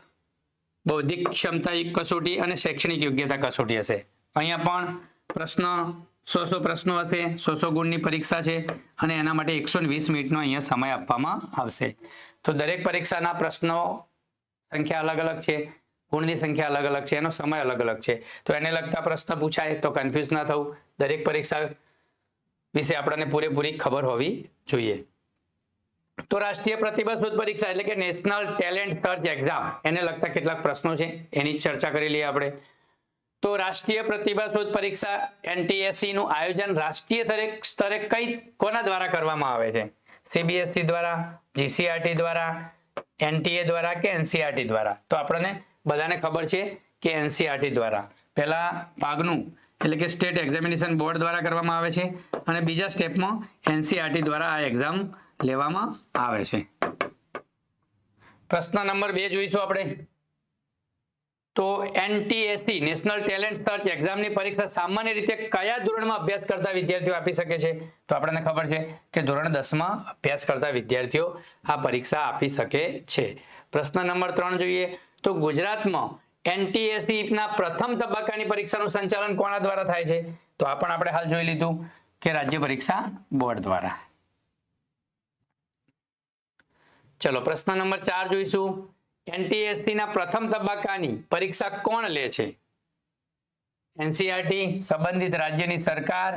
બૌદ્ધિક ક્ષમતા કસોટી અને શૈક્ષણિક યોગ્યતા કસોટી હશે. અહીંયા પણ પ્રશ્ન 100 પ્રશ્નો હશે, 100 ગુણની પરીક્ષા છે અને એના માટે 120 મિનિટનો અહીંયા સમય આપવામાં આવશે. તો દરેક પરીક્ષાના પ્રશ્નો સંખ્યા અલગ અલગ છે, ગુણની સંખ્યા અલગ અલગ છે, એનો સમય અલગ અલગ છે. તો એને લગતા પ્રશ્ન પૂછાય તો કન્ફ્યુઝ ના થવું. દરેક પરીક્ષા વિશે આપણને પૂરેપૂરી ખબર હોવી જોઈએ. તો રાષ્ટ્રીય પ્રતિભા શોધ પરીક્ષા એટલે કે નેશનલ ટેલેન્ટ સર્ચ એક્ઝામ, એને લગતા કેટલાક પ્રશ્નો છે એની ચર્ચા કરી લઈએ આપણે. તો રાષ્ટ્રીય પ્રતિભા શોધ પરીક્ષા એનટીએસસી નું આયોજન રાષ્ટ્રીય સ્તરે કોના દ્વારા કરવામાં આવે છે? સીબીએસઈ દ્વારા, જીસીઆરટી દ્વારા, એનટીએ દ્વારા કે એનસીઆરટી દ્વારા? તો આપણને બધાને ખબર છે કે એનસીઆરટી દ્વારા. પહેલા ભાગનું એટલે કે સ્ટેટ એક્ઝામિનેશન બોર્ડ દ્વારા કરવામાં આવે છે અને બીજા સ્ટેપમાં એનસીઆરટી દ્વારા આ એક્ઝામ લેવામાં આવે છે. પ્રશ્ન નંબર 2 જોઈશું આપણે. તો એનટીએસસી નેશનલ ટેલેન્ટ સર્ચ એક્ઝામની પરીક્ષા સામાન્ય રીતે કયા ધોરણમાં અભ્યાસ કરતા વિદ્યાર્થીઓ આપી શકે છે? તો આપણને ખબર છે કે ધોરણ 10માં અભ્યાસ કરતા વિદ્યાર્થીઓ આ પરીક્ષા આપી શકે છે. પ્રશ્ન નંબર 3 જોઈએ. તો ગુજરાતમાં એનટીએસસી ના પ્રથમ તબક્કાની પરીક્ષાનું સંચાલન કોના દ્વારા થાય છે? તો આ પણ આપણે હાલ જોઈ લીધું કે રાજ્ય પરીક્ષા બોર્ડ દ્વારા. ચલો પ્રશ્ન નંબર 4 જોઈશું. એનટીએસસી ના પ્રથમ તબક્કાની પરીક્ષા કોણ લે છે? એનસીઆરટી, સંબંધિત રાજ્યની સરકાર,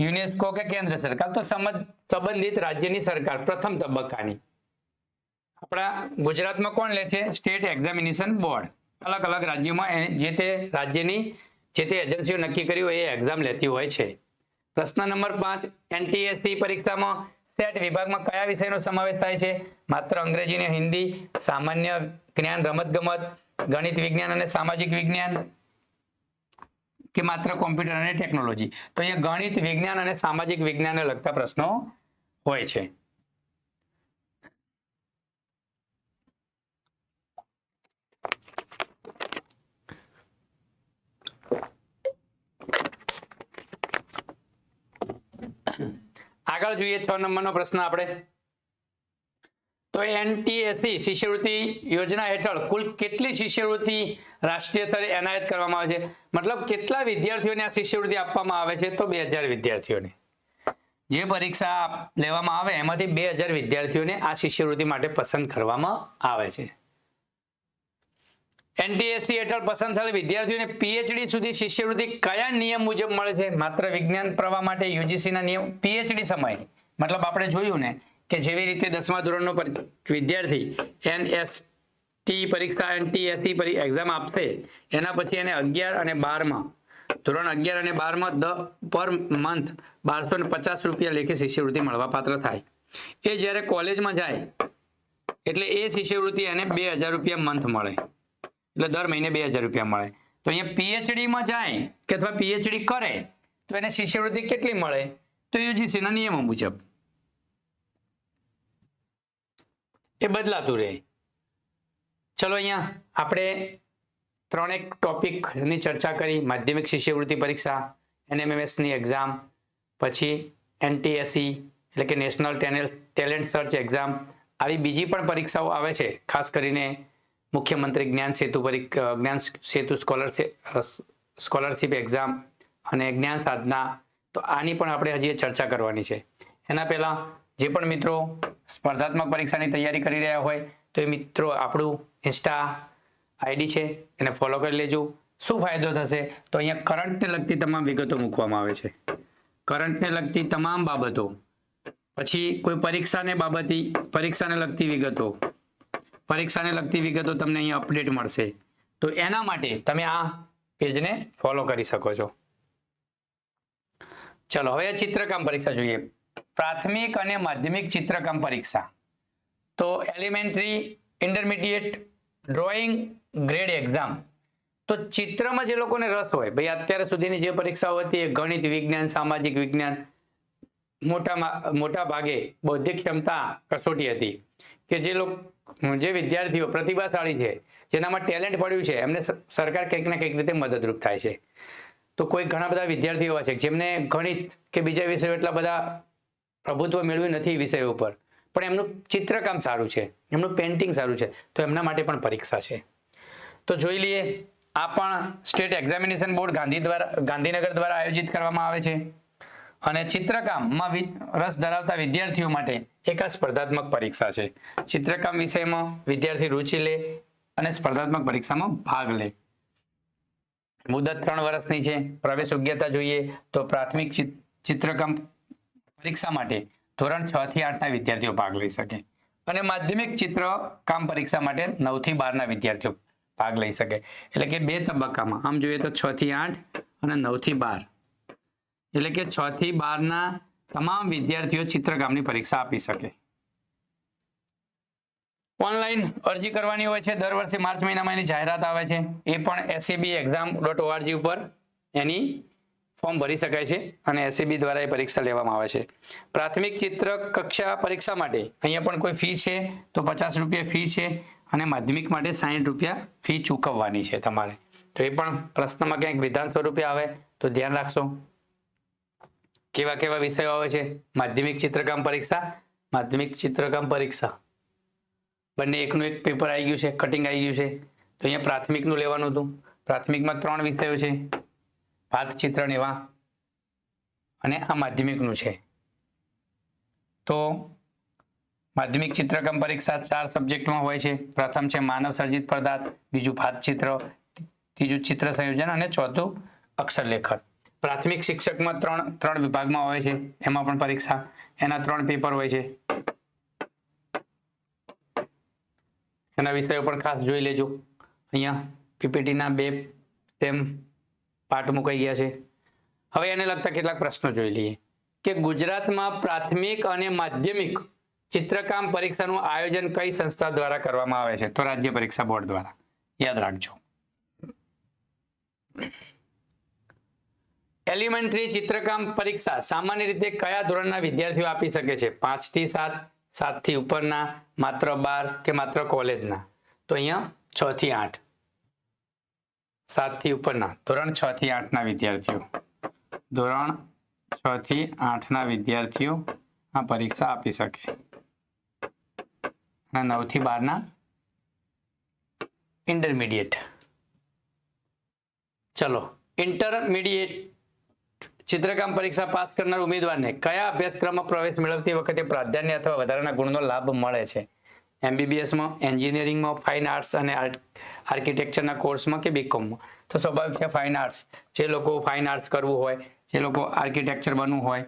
યુનેસ્કો કે કેન્દ્ર સરકાર? તો સંબંધિત રાજ્યની સરકાર પ્રથમ તબક્કાની. આપણા ગુજરાતમાં કોણ લે છે? State examination board. અલગ અલગ રાજ્યોમાં જે તે રાજ્યની જે તે એજન્સીઓ નક્કી કર્યું એ એક્ઝામ લેતી હોય છે. પ્રશ્ન નંબર 5. એનટીએસસી પરીક્ષામાં સેટ વિભાગમાં કયા વિષયનો સમાવેશ થાય છે? માત્ર અંગ્રેજી અને હિન્દી, સામાન્ય જ્ઞાન, રમતગમત, ગણિત, વિજ્ઞાન અને સામાજિક વિજ્ઞાન કે માત્ર કોમ્પ્યુટર અને ટેકનોલોજી? તો અહીંયા ગણિત, વિજ્ઞાન અને સામાજિક વિજ્ઞાનને લગતા પ્રશ્નો હોય છે. આગળ જોઈએ 6 નંબરનો પ્રશ્ન આપણે. તો એનટીએસસી શિષ્યવૃત્તિ યોજના હેઠળ કુલ કેટલી શિષ્યવૃત્તિ રાષ્ટ્રીય સ્તરે એનાયત કરવામાં આવે છે? મતલબ કેટલા વિદ્યાર્થીઓને આ શિષ્યવૃત્તિ આપવામાં આવે છે? તો 2000 વિદ્યાર્થીઓને. જે પરીક્ષા લેવામાં આવે એમાંથી 2000 વિદ્યાર્થીઓને આ શિષ્યવૃત્તિ માટે પસંદ કરવામાં આવે છે. એનટીએસસી હેઠળ પસંદ થયેલ વિદ્યાર્થીઓને પીએચડી સુધી શિષ્યવૃત્તિ કયા નિયમ મુજબ મળે છે? માત્ર વિજ્ઞાન પ્રવાહ માટે યુજીસીના નિયમ. પીએચડી સમય મતલબ આપણે જોયું ને કે જેવી રીતે 10મા ધોરણનો વિદ્યાર્થી એનએસટી પરીક્ષા એનટીએસસી એક્ઝામ આપશે એના પછી એને 11 અને 12માં ધોરણ 11 અને 12માં પર મંથ 1250 રૂપિયા લેખે શિષ્યવૃત્તિ મળવા પાત્ર થાય. એ જ્યારે કોલેજમાં જાય એટલે એ શિષ્યવૃત્તિ એને 2000 રૂપિયા મંથ મળે, એટલે દર મહિને 2000 રૂપિયા મળે. તો અહીંયા પીએચડીમાં જાય કે અથવા પીએચડી કરે તો એને શિષ્યવૃત્તિ કેટલી મળે? તો યુજીસીના નિયમો મુજબ એ બદલાતું રહે. ચલો અહીંયા આપણે ત્રણેક ટોપિકની ચર્ચા કરી. માધ્યમિક શિષ્યવૃત્તિ પરીક્ષા, એનએમએમએસની એક્ઝામ, પછી એનટીએસઈ એટલે કે નેશનલ ટેલેન્ટ સર્ચ એક્ઝામ, આવી બીજી પણ પરીક્ષાઓ આવે છે, ખાસ કરીને મુખ્યમંત્રી જ્ઞાન સેતુ સ્કોલરશિપ એક્ઝામ અને જ્ઞાન સાધના. તો આની પણ આપણે હજી ચર્ચા કરવાની છે. એના પહેલા જે પણ મિત્રો સ્પર્ધાત્મક પરીક્ષાની તૈયારી કરી રહ્યા હોય તો એ મિત્રો આપણું ઇન્સ્ટા આઈડી છે એને ફોલો કરી લેજો. શું ફાયદો થશે? તો અહીંયા કરંટને લગતી તમામ વિગતો મૂકવામાં આવે છે. કરંટને લગતી તમામ બાબતો, પછી કોઈ પરીક્ષાને લગતી વિગતો તમને અહીંયા અપડેટ મળશે. તો એના માટે તમે આ પેજને ફોલો કરી શકો છો. ચલો હવે ચિત્રકામ પરીક્ષા જોઈએ. પ્રાથમિક અને માધ્યમિક ચિત્રકામ પરીક્ષા. તો elementary, intermediate, drawing, grade exam. તો ચિત્રમાં જે લોકોને રસ હોય, ભાઈ અત્યાર સુધીની જે પરીક્ષાઓ હતી એ ગણિત, વિજ્ઞાન, સામાજિક વિજ્ઞાન, મોટા ભાગે બૌદ્ધિક ક્ષમતા કસોટી હતી, કે જે વિદ્યાર્થીઓ પ્રતિભાશાળી છે, જેનામાં ટેલેન્ટ પડ્યું છે, એમને સરકાર કંઈક ને કંઈક રીતે મદદરૂપ થાય છે. તો કોઈ ઘણા બધા વિદ્યાર્થીઓ એવા છે જેમને ગણિત કે બીજા વિષયો એટલા બધા પ્રભુત્વ મેળવ્યું નથી વિષયો ઉપર, પણ એમનું ચિત્રકામ સારું છે, એમનું પેઇન્ટિંગ સારું છે, તો એમના માટે પણ પરીક્ષા છે. તો જોઈ લઈએ. આ પણ સ્ટેટ એક્ઝામિનેશન બોર્ડ ગાંધીનગર દ્વારા આયોજિત કરવામાં આવે છે અને ચિત્રકામમાં રસ ધરાવતા વિદ્યાર્થીઓ માટે એક આ સ્પર્ધાત્મક પરીક્ષા છે. ચિત્રકામ વિષયમાં વિદ્યાર્થી રુચિ લે અને સ્પર્ધાત્મક પરીક્ષામાં ભાગ લે. મુદત 3 વર્ષની છે. પ્રવેશ યોગ્યતા જોઈએ તો પ્રાથમિક ચિત્રકામ પરીક્ષા માટે ધોરણ 6 થી 8 ના વિદ્યાર્થીઓ ભાગ લઈ શકે અને માધ્યમિક ચિત્રકામ પરીક્ષા માટે 9 થી 12 ના વિદ્યાર્થીઓ ભાગ લઈ શકે. એટલે કે 2 તબક્કામાં, આમ જોઈએ તો 6 થી 8 અને 9 થી 12, એટલે કે 6 થી 12 ના તમામ વિદ્યાર્થીઓ ચિત્રકામની પરીક્ષા આપી શકે. ઓનલાઈન અરજી કરવાની હોય છે. દર વર્ષે માર્ચ મહિનામાં એની જાહેરાત આવે છે. એ પણ sab.exam.org ઉપર એની ફોર્મ ભરી શકાય છે અને SAB દ્વારા એ પરીક્ષા લેવામાં આવે છે. પ્રાથમિક ચિત્ર કક્ષા પરીક્ષા માટે અહીંયા પણ કોઈ ફી છે તો 50 રૂપિયા ફી છે અને માધ્યમિક માટે 60 રૂપિયા ફી ચૂકવવાની છે તમારે. તો એ પણ પ્રશ્નમાં ક્યાંક વિધાન સ્વરૂપે આવે તો ધ્યાન રાખશો. કેવા વિષયો આવે છે? માધ્યમિક ચિત્રકામ પરીક્ષા બંને એકનું એક પેપર આવી ગયું છે, કટિંગ આવી ગયું છે. તો અહીંયા પ્રાથમિકનું લેવાનું હતું. પ્રાથમિકમાં 3 વિષયો છે, ભાત, ચિત્રણ એવા, અને આ માધ્યમિકનું છે. તો માધ્યમિક ચિત્રકામ પરીક્ષા 4 સબ્જેક્ટમાં હોય છે. પ્રથમ છે માનવ સર્જિત પદાર્થ, બીજું ભાત ચિત્ર, ત્રીજું ચિત્ર સંયોજન અને ચોથું અક્ષર લેખન. પ્રાથમિક શિક્ષકમાં 3 વિભાગમાં હોય છે, એમાં પણ પરીક્ષા, એના 3 પેપર હોય છે. એના વિષયો પણ ખાસ જોઈ લેજો. અહીંયા પીપીટીના 2 સેમ પાઠ મુકાઈ ગયા છે. હવે એને લગતા કેટલાક પ્રશ્નો જોઈ લઈએ કે ગુજરાતમાં પ્રાથમિક અને માધ્યમિક ચિત્રકામ પરીક્ષાનું આયોજન કઈ સંસ્થા દ્વારા કરવામાં આવે છે? તો રાજ્ય પરીક્ષા બોર્ડ દ્વારા. યાદ રાખજો. એલિમેન્ટરી ચિત્રકામ પરીક્ષા સામાન્ય રીતે કયા ધોરણના વિદ્યાર્થીઓ આપી શકે છે? 5 થી 7, 7 થી ઉપરના, માત્ર 12 કે માત્ર કોલેજના? તો અહીંયા 6 થી 8, 7 થી ઉપરના, ધોરણ 6 થી 8 ના વિદ્યાર્થીઓ, ધોરણ 6 થી 8 ના વિદ્યાર્થીઓ આ પરીક્ષા આપી શકે અને 9 થી 12 ના ઇન્ટરમીડિયેટ. ચલો, ઇન્ટરમીડિયેટ ચિત્રકામ પરીક્ષા પાસ કરનાર ઉમેદવારને કયા અભ્યાસક્રમમાં પ્રવેશ મેળવતી વખતે પ્રાધાન્ય અથવા વધારાના ગુણનો લાભ મળે છે? MBBSમાં, એન્જિનિયરિંગમાં, ફાઇન આર્ટ્સ અને આર્કિટેક્ચરના કોર્સમાં કે બીકોમમાં? તો સ્વાભાવિક છે ફાઇન આર્ટ્સ. જે લોકો ફાઇન આર્ટ્સ કરવું હોય, જે લોકો આર્કિટેક્ચર બનવું હોય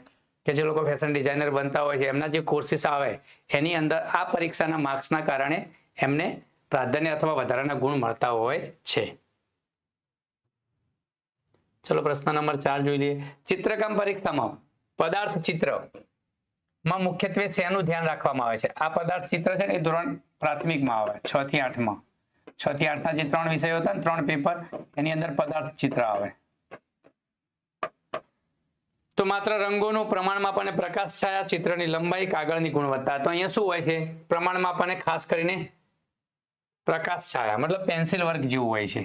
કે જે લોકો ફેશન ડિઝાઇનર બનતા હોય છે, એમના જે કોર્સીસ આવે એની અંદર આ પરીક્ષાના માર્ક્સના કારણે એમને પ્રાધાન્ય અથવા વધારાના ગુણ મળતા હોય છે. ચલો પ્રશ્ન નંબર 4 જોઈ લઈએ. ચિત્રકામ પરીક્ષામાં પદાર્થ ચિત્ર માં મુખ્યત્વે શેનું ધ્યાન રાખવામાં આવે છે? આ પદાર્થ ચિત્ર છે ને એ ધોરણ પ્રાથમિકમાં આવે 6 થી 8 માં. 6 થી 8 ના જે 3 વિષયો હતા ને 3 પેપર એની અંદર પદાર્થ ચિત્ર આવે. તો માત્ર રંગોનું પ્રમાણ માપ અને પ્રકાશ છાયા, ચિત્રની લંબાઈ, કાગળની ગુણવત્તા. તો અહીંયા શું હોય છે? પ્રમાણ માપ અને ખાસ કરીને પ્રકાશ છાયા મતલબ પેન્સિલ વર્ક જેવું હોય છે.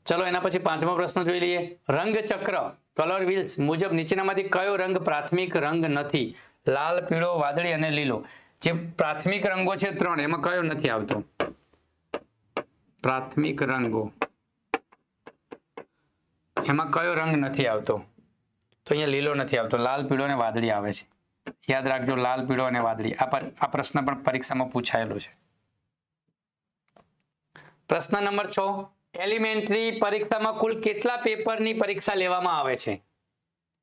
ચલો એના પછી 5મો પ્રશ્ન જોઈ લઈએ. રંગચક્ર કલર વ્હીલ્સ મુજબ નીચેનામાંથી કયો રંગ પ્રાથમિક રંગ નથી? લાલ, પીળો, વાદળી અને લીલો. જે પ્રાથમિક રંગો છે 3 એમાં કયો નથી આવતો? પ્રાથમિક રંગો એમાં કયો રંગ નથી આવતો? તો અહીંયા લીલો નથી આવતો, લાલ, પીળો અને વાદળી આવે છે. યાદ રાખજો, લાલ, પીળો અને વાદળી. આ પ્રશ્ન પણ પરીક્ષામાં પૂછાયેલો છે. પ્રશ્ન નંબર 6. એલિમેન્ટરી પરીક્ષામાં કુલ કેટલા પેપરની પરીક્ષા લેવામાં આવે છે?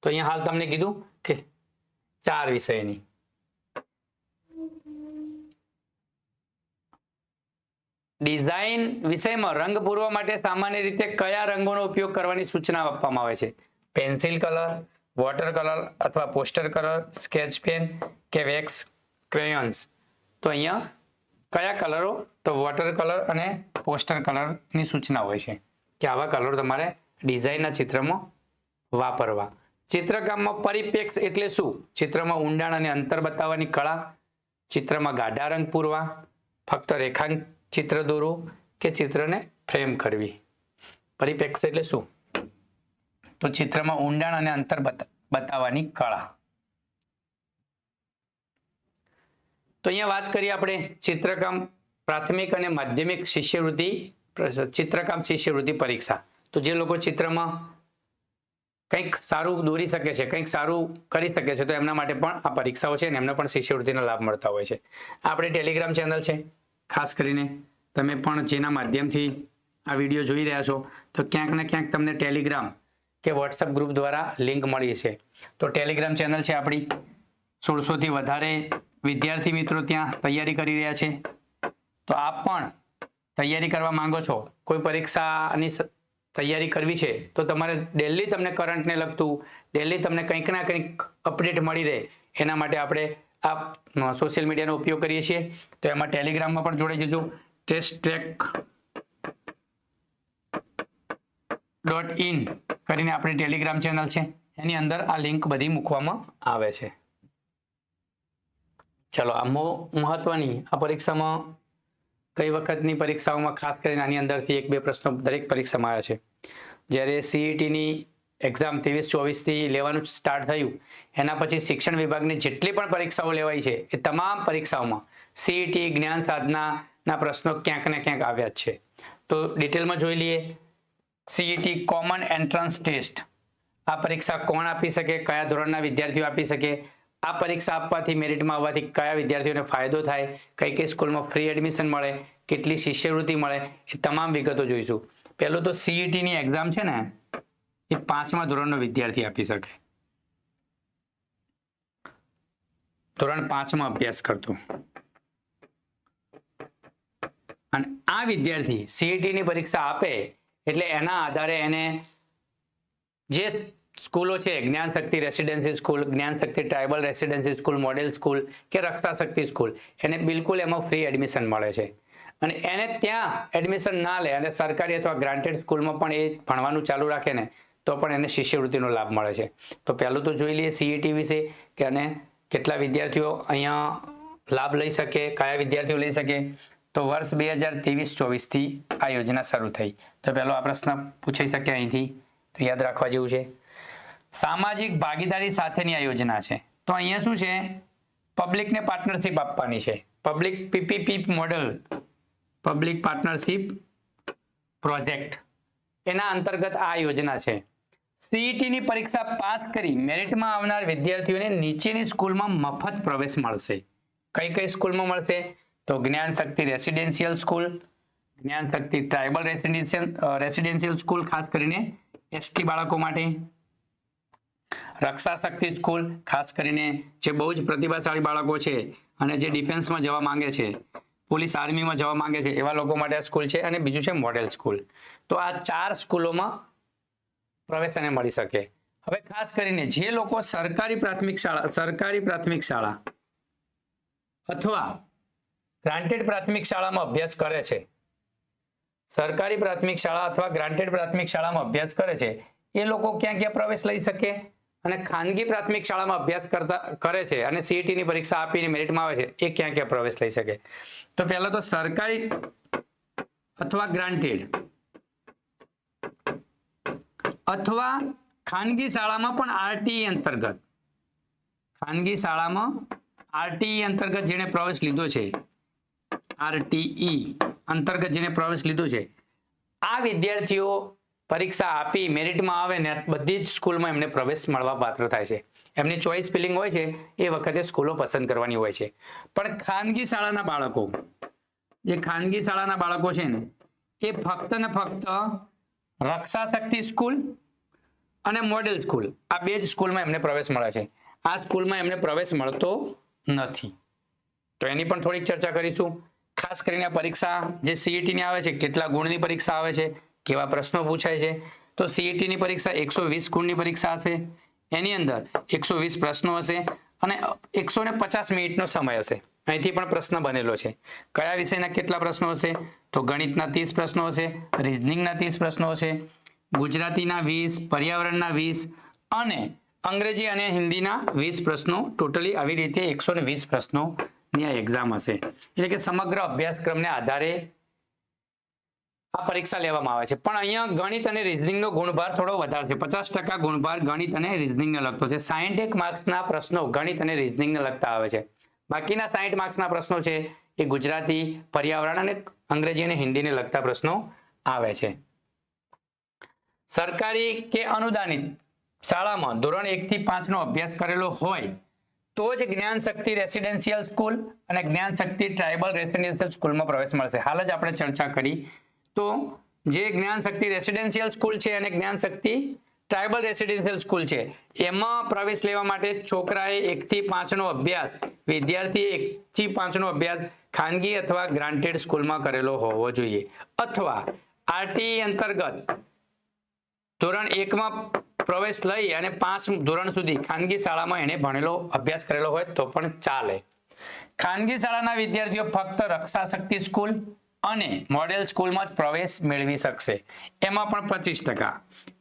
તો અહીંયા હાલ તમને કીધું કે 4 વિષયની. ડિઝાઇન વિષયમાં રંગ પૂરવા માટે સામાન્ય રીતે કયા રંગોનો ઉપયોગ કરવાની સૂચના આપવામાં આવે છે? પેન્સિલ કલર, વોટર કલર અથવા પોસ્ટર કલર, સ્કેચ પેન કે વેક્સ ક્રેયોન્સ. તો અહીંયા કયા કલરો? તો વોટર કલર અને પોસ્ટર કલરની સૂચના હોય છે કે આવા કલર તમારે ડિઝાઇનના ચિત્રમાં વાપરવા. ચિત્રકામમાં પરિપ્રેક્ષ એટલે શું? ચિત્રમાં ઊંડાણ અને અંતર બતાવવાની કળા, ચિત્રમાં ગાઢા રંગ પૂરવા, ફક્ત રેખાંક ચિત્ર દોરવું કે ચિત્રને ફ્રેમ કરવી. પરિપ્રેક્ષ એટલે શું? તો ચિત્રમાં ઊંડાણ અને અંતર બતાવવાની કળા. તો અહીંયા વાત કરીએ આપણે ચિત્રકામ પ્રાથમિક અને માધ્યમિક શિષ્યવૃત્તિ ચિત્રકામ શિષ્યવૃત્તિ પરીક્ષા. તો જે લોકો ચિત્રમાં કંઈક સારું દોરી શકે છે, કંઈક સારું કરી શકે છે, તો એમના માટે પણ આ પરીક્ષાઓ છે અને એમને પણ શિષ્યવૃત્તિનો લાભ મળતા હોય છે. આપણે ટેલિગ્રામ ચેનલ છે, ખાસ કરીને તમે પણ જેના માધ્યમથી આ વિડીયો જોઈ રહ્યા છો તો ક્યાંક ને ક્યાંક તમને ટેલિગ્રામ કે વોટ્સઅપ ગ્રુપ દ્વારા લિંક મળી છે. તો ટેલિગ્રામ ચેનલ છે આપણી. 1600 થી વધારે વિદ્યાર્થી મિત્રો ત્યાં તૈયારી કરી રહ્યા છે. તો આપ પણ તૈયારી કરવા માંગો છો, કોઈ પરીક્ષાની તૈયારી કરવી છે, તો તમારે ડેલી તમને કરંટને લગતું ડેલી તમને કંઈક ના કંઈક અપડેટ મળી રહે એના માટે આપણે આ સોશિયલ મીડિયાનો ઉપયોગ કરીએ છીએ. તો એમાં ટેલિગ્રામમાં પણ જોડાઈ જજો. testtrack.in કરીને આપણી ટેલિગ્રામ ચેનલ છે, એની અંદર આ લિંક બધી મૂકવામાં આવે છે. ચલો, આ મહત્વની આ પરીક્ષામાં કઈ વખતની પરીક્ષાઓમાં ખાસ કરીને આની અંદરથી 1-2 પ્રશ્નો દરેક પરીક્ષામાં આવ્યા છે. જ્યારે સીઈટીની એક્ઝામ 23-24 થી લેવાનું સ્ટાર્ટ થયું એના પછી શિક્ષણ વિભાગની જેટલી પણ પરીક્ષાઓ લેવાઈ છે એ તમામ પરીક્ષાઓમાં સીઈટી જ્ઞાન સાધનાના પ્રશ્નો ક્યાંક ને ક્યાંક આવ્યા જ છે. તો ડિટેલમાં જોઈ લઈએ. CET common entrance test. આ પરીક્ષા કોણ આપી શકે? કયા ધોરણના વિદ્યાર્થીઓ આપી શકે? આ પરીક્ષા આપવાથી મેરિટમાં આવવાથી કયા વિદ્યાર્થીઓને ફાયદો થાય? કઈ કઈ સ્કૂલમાં ફ્રી એડમિશન મળે? કેટલી શિષ્યવૃત્તિ મળે? એ તમામ વિગતો જોઈશું. પહેલું તો સીઈટીની એક્ઝામ છે ને એ 5મા ધોરણનો વિદ્યાર્થી આપી શકે. ધોરણ 5માં અભ્યાસ કરતો અને આ વિદ્યાર્થી સીઈટીની પરીક્ષા આપે એટલે એના આધારે એને જે સ્કૂલો છે, જ્ઞાન શક્તિ residency school, Gyan Shakti tribal residency school, model school કે રક્ષા શક્તિ સ્કૂલ, એને બિલકુલ એમાં ફ્રી એડમિશન મળે છે. અને એને ત્યાં એડમિશન ના લે અને સરકારી અથવા ગ્રાન્ટેડ સ્કૂલમાં પણ એ ભણવાનું ચાલુ રાખે ને તો પણ એને શિષ્યવૃત્તિનો લાભ મળે છે. તો પહેલું તો જોઈ લઈએ સીઈટી વિશે કે અને કેટલા વિદ્યાર્થીઓ અહીંયા લાભ લઈ શકે, કયા વિદ્યાર્થીઓ લઈ શકે. તો વર્ષ 2023-24 થી આ યોજના શરૂ થઈ. તો પહેલો આ પ્રશ્ન પૂછાઈ શકે અહીંથી, તો યાદ રાખવા જેવું છે. સામાજિક ભાગીદારી સાથેની આ યોજના છે. તો અહીંયા શું છે? પબ્લિકને પાર્ટનરશિપ આપવાની છે. Public PPP model, public partnership project, એના અંતર્ગત આ યોજના છે. સીઈટીની પરીક્ષા પાસ કરી મેરિટમાં આવનાર વિદ્યાર્થીઓને નીચેની સ્કૂલમાં મફત પ્રવેશ મળશે. કઈ કઈ સ્કૂલમાં મળશે? તો જ્ઞાન શક્તિ residential school, Gyan Shakti tribal residential school ખાસ કરીને એસટી બાળકો માટે, રક્ષા શક્તિ સ્કૂલ ખાસ કરીને જે બહુ જ પ્રતિભાશાળી બાળકો છે અને જે ડિફેન્સમાં જવા માંગે છે, પોલીસ આર્મીમાં જવા માંગે છે એવા લોકો માટે આ સ્કૂલ છે. અને બીજું છે મોડેલ સ્કૂલ. તો આ 4 સ્કૂલોમાં પ્રવેશ એને મળી શકે. હવે ખાસ કરીને જે લોકો સરકારી પ્રાથમિક શાળા અથવા ગ્રાન્ટેડ પ્રાથમિક શાળામાં અભ્યાસ કરે છે, સરકારી પ્રાથમિક શાળા અથવા ગ્રાન્ટેડ પ્રાથમિક શાળામાં અભ્યાસ કરે છે, એ લોકો ક્યાં ક્યાં પ્રવેશ લઈ શકે? અને ખાનગી પ્રાથમિક શાળામાં અભ્યાસ કરે છે અને સીઈટી ની પરીક્ષા આપીને મેરિટમાં આવે છે, એ ક્યાં ક્યાં પ્રવેશ લઈ શકે? તો પહેલા તો સરકારી અથવા ગ્રાન્ટેડ અથવા ખાનગી શાળામાં પણ આરટીઈ અંતર્ગત, ખાનગી શાળામાં આરટીઈ અંતર્ગત જેને પ્રવેશ લીધો છે, આરટીઈ અંતર્ગત જેને પ્રવેશ લીધો છે, આ વિદ્યાર્થીઓ પરીક્ષા આપી મેરિટમાં આવે ને બધી જ સ્કૂલમાં એમને પ્રવેશ મળવા પાત્ર થાય છે. એમની ચોઇસ ફિલિંગ હોય છે, એ વખતે સ્કૂલો પસંદ કરવાની હોય છે. પણ ખાનગી શાળાના બાળકો, જે ખાનગી શાળાના બાળકો છે ને, એ ફક્ત ને ફક્ત રક્ષા શક્તિ સ્કૂલ અને મોડેલ સ્કૂલ, આ બે જ સ્કૂલમાં એમને પ્રવેશ મળે છે. આ સ્કૂલમાં એમને પ્રવેશ મળતો નથી. તો એની પણ થોડીક ચર્ચા કરીશું. ખાસ કરીને પરીક્ષા જે સીઈટી ની આવે છે, કેટલા ગુણની પરીક્ષા આવે છે, કેવા પ્રશ્નો પૂછાય છે. તો સીઈટી ની પરીક્ષા 120 ગુણની પરીક્ષા હશે. એની અંદર 120 પ્રશ્નો હશે અને 150 મિનિટનો સમય હશે. અહીંથી પણ પ્રશ્ન બનેલો છે. કયા વિષયના કેટલા પ્રશ્નો હશે? તો ગણિતના 30 પ્રશ્નો હશે, રીઝનિંગના 30 પ્રશ્નો હશે, ગુજરાતીના 20, પર્યાવરણના 20 અને અંગ્રેજી અને હિન્દીના 20 પ્રશ્નો. ટોટલી આવી રીતે 120 પ્રશ્નોની આ એક્ઝામ હશે. એટલે કે સમગ્ર અભ્યાસક્રમને આધારે આ પરીક્ષા લેવામાં આવે છે. પણ અહીંયા ગણિત અને રીઝનિંગનો ગુણભાર થોડો વધારે છે. 50% ગુણભાર ગણિત અને રીઝનિંગને લગતો છે. 61 માર્ક્સના પ્રશ્નો ગણિત અને રીઝનિંગને લગતા આવે છે. બાકીના 60 માર્ક્સના પ્રશ્નો છે એ ગુજરાતી, પર્યાવરણ અને અંગ્રેજી અને હિન્દીને લગતા પ્રશ્નો આવે છે. સરકારી કે અનુદાનિત શાળામાં ધોરણ 1 થી 5 નો અભ્યાસ કરેલો હોય તો જ જ્ઞાન શક્તિ રેસિડેન્શિયલ સ્કૂલ અને જ્ઞાન શક્તિ ટ્રાઇબલ રેસિડેન્શિયલ સ્કૂલમાં પ્રવેશ મળશે. હાલ જ આપણે ચર્ચા કરી. તો જે જ્ઞાન શક્તિ રેસિડેન્શિયલ સ્કૂલ છે અને જ્ઞાન શક્તિ ટ્રાઇબલ રેસિડેન્શિયલ સ્કૂલ છે, એમાં પ્રવેશ લેવા માટે છોકરાએ 1 થી 5 નો અભ્યાસ, વિદ્યાર્થી 1 થી 5 નો અભ્યાસ ખાનગી અથવા ગ્રાન્ટેડ સ્કૂલમાં કરેલો હોવો જોઈએ, અથવા આરટીઈ અંતર્ગત ધોરણ 1 માં પ્રવેશ લઈ અને 5 ધોરણ સુધી ખાનગી શાળામાં એને ભણેલો અભ્યાસ કરેલો હોય તો પણ ચાલે. ખાનગી શાળાના વિદ્યાર્થીઓ ફક્ત રક્ષા શક્તિ સ્કૂલ અને મોડેલ સ્કૂલમાં જ પ્રવેશ મેળવી શકશે. એમાં પણ 25%.